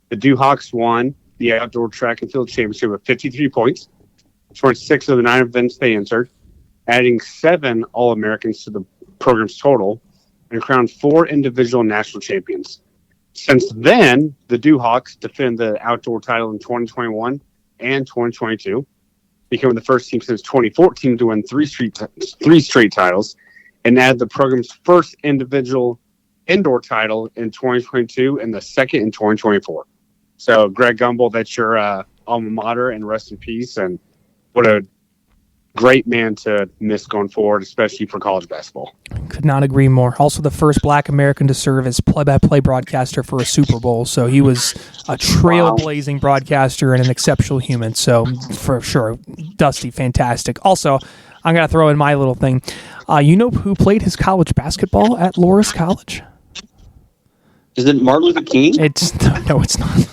The Dewhawks won the outdoor track and field championship with 53 points, scored 6 of the 9 events they entered, adding 7 All-Americans to the program's total, and crowned 4 individual national champions. Since then, the Dewhawks defended the outdoor title in 2021 and 2022, becoming the first team since 2014 to win 3 straight titles, and add the program's first individual indoor title in 2022 and the second in 2024. So, Greg Gumbel, that's your alma mater, and rest in peace. And what a great man to miss going forward, especially for college basketball. Could not agree more. Also the first Black American to serve as play-by-play broadcaster for a Super Bowl. So he was a trailblazing broadcaster and an exceptional human. So for sure, Dusty, fantastic. Also, I'm going to throw in my little thing. You know who played his college basketball at Loras College? Is it Martin Luther King? No, it's not.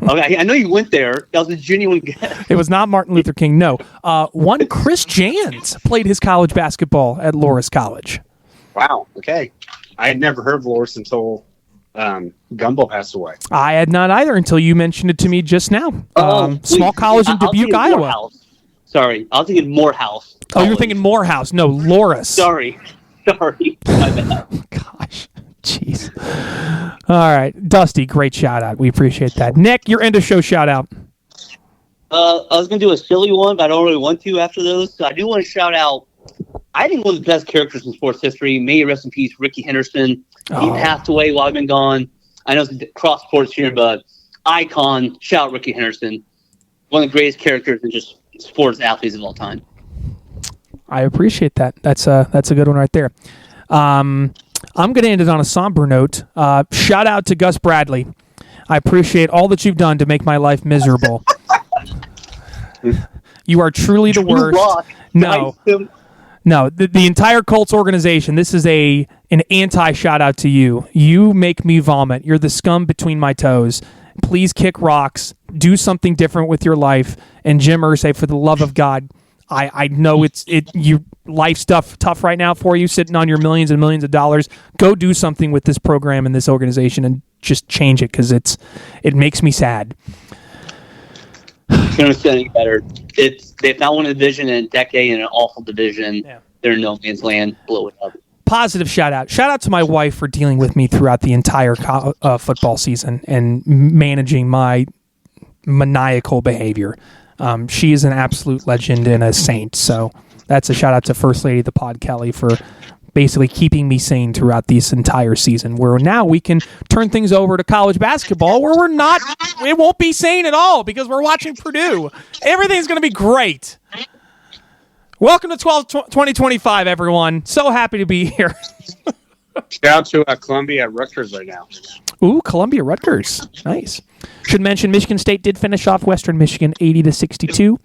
Okay, I know you went there. That was a genuine guess. It was not Martin Luther King, no. One Chris Jans played his college basketball at Loras College. Wow, okay. I had never heard of Loras until Gumbel passed away. I had not either until you mentioned it to me just now. Small college in Dubuque, Iowa. Morehouse. Sorry, I was thinking Morehouse. Oh, you were thinking Morehouse. No, Loras. Sorry. My bad. Gosh. Jeez. All right. Dusty, great shout out. We appreciate that. Nick, your end of show shout out. I was going to do a silly one, but I don't really want to after those. So I do want to shout out, I think one of the best characters in sports history. May he rest in peace, Ricky Henderson. He passed away while I've been gone. I know it's cross sports here, but icon, shout out Ricky Henderson. One of the greatest characters in just sports athletes of all time. I appreciate that. That's a good one right there. I'm going to end it on a somber note. Shout out to Gus Bradley. I appreciate all that you've done to make my life miserable. You are truly the worst. No, the entire Colts organization. This is an anti-shout out to you. You make me vomit. You're the scum between my toes. Please kick rocks. Do something different with your life. And Jim Irsay, for the love of God, I know you life stuff tough right now for you, sitting on your millions and millions of dollars. Go do something with this program and this organization and just change it, because it makes me sad. It's going to get any better. They've not won a division in a decade in an awful division. Yeah. They're in no man's land. Blow it up. Positive shout out. Shout out to my wife for dealing with me throughout the entire football season and managing my maniacal behavior. She is an absolute legend and a saint. So that's a shout out to First Lady of the Pod, Kelly, for basically keeping me sane throughout this entire season, where now we can turn things over to college basketball where it won't be sane at all because we're watching Purdue. Everything's going to be great. Welcome to 2025, everyone. So happy to be here. Shout out to Columbia at Rutgers right now. Ooh, Columbia Rutgers. Nice. Should mention Michigan State did finish off Western Michigan 80-62.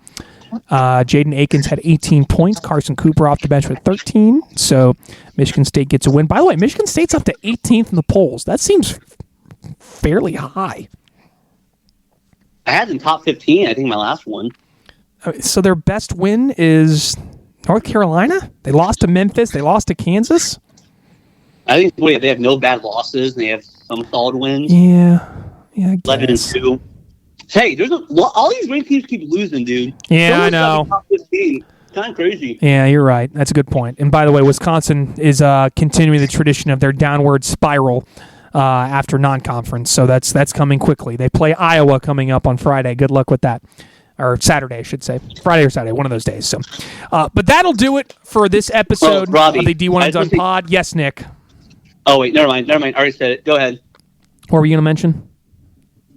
Jaden Akins had 18 points. Carson Cooper off the bench with 13. So Michigan State gets a win. By the way, Michigan State's up to 18th in the polls. That seems fairly high. I had them top 15, I think, my last one. So their best win is North Carolina? They lost to Memphis. They lost to Kansas? I think they have no bad losses, and they have some solid wins. Yeah, I guess. 11-2. Hey, all these ranked teams keep losing, dude. Yeah, I know. Top 15. Kind of crazy. Yeah, you're right. That's a good point. And by the way, Wisconsin is continuing the tradition of their downward spiral after non-conference. So that's coming quickly. They play Iowa coming up on Friday. Good luck with that. Or Saturday, I should say. Friday or Saturday, one of those days. So, but that'll do it for this episode Robby, of the D1 and Done Pod. Yes, Nick. Oh, wait, never mind. I already said it. Go ahead. What were you going to mention?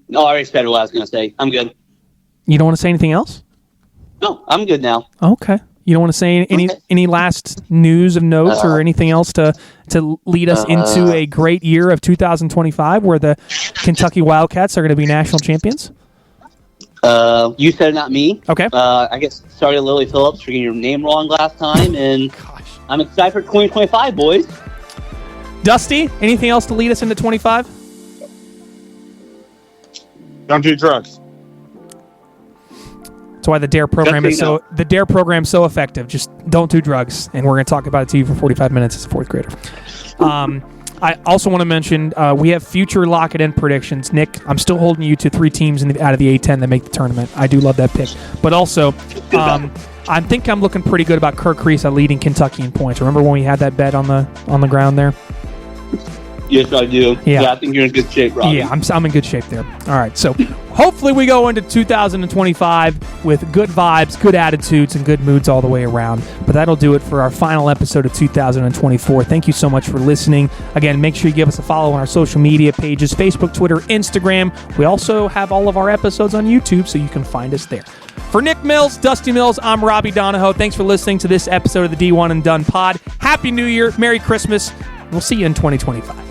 No, I already said what I was going to say. I'm good. You don't want to say anything else? No, I'm good now. Okay. You don't want to say any last news of notes or anything else to lead us into a great year of 2025 where the Kentucky Wildcats are going to be national champions? You said it, not me. Okay. I guess sorry to Lily Phillips for getting your name wrong last time, and I'm excited for 2025, boys. Dusty, anything else to lead us into 25? Don't do drugs. That's why the DARE program is so effective. Just don't do drugs, and we're going to talk about it to you for 45 minutes as a fourth grader. I also want to mention we have future Lock It In predictions. Nick, I'm still holding you to 3 teams out of the A10 that make the tournament. I do love that pick. But also, I think I'm looking pretty good about Kirk Creesa leading Kentucky in points. Remember when we had that bet on the ground there? Yes, I do. Yeah, I think you're in good shape, Robby. Yeah, I'm in good shape there. All right, so hopefully we go into 2025 with good vibes, good attitudes, and good moods all the way around. But that'll do it for our final episode of 2024. Thank you so much for listening. Again, make sure you give us a follow on our social media pages, Facebook, Twitter, Instagram. We also have all of our episodes on YouTube, so you can find us there. For Nick Mills, Dusty Mills, I'm Robby Donahoe. Thanks for listening to this episode of the D1 and Done Pod. Happy New Year. Merry Christmas. We'll see you in 2025.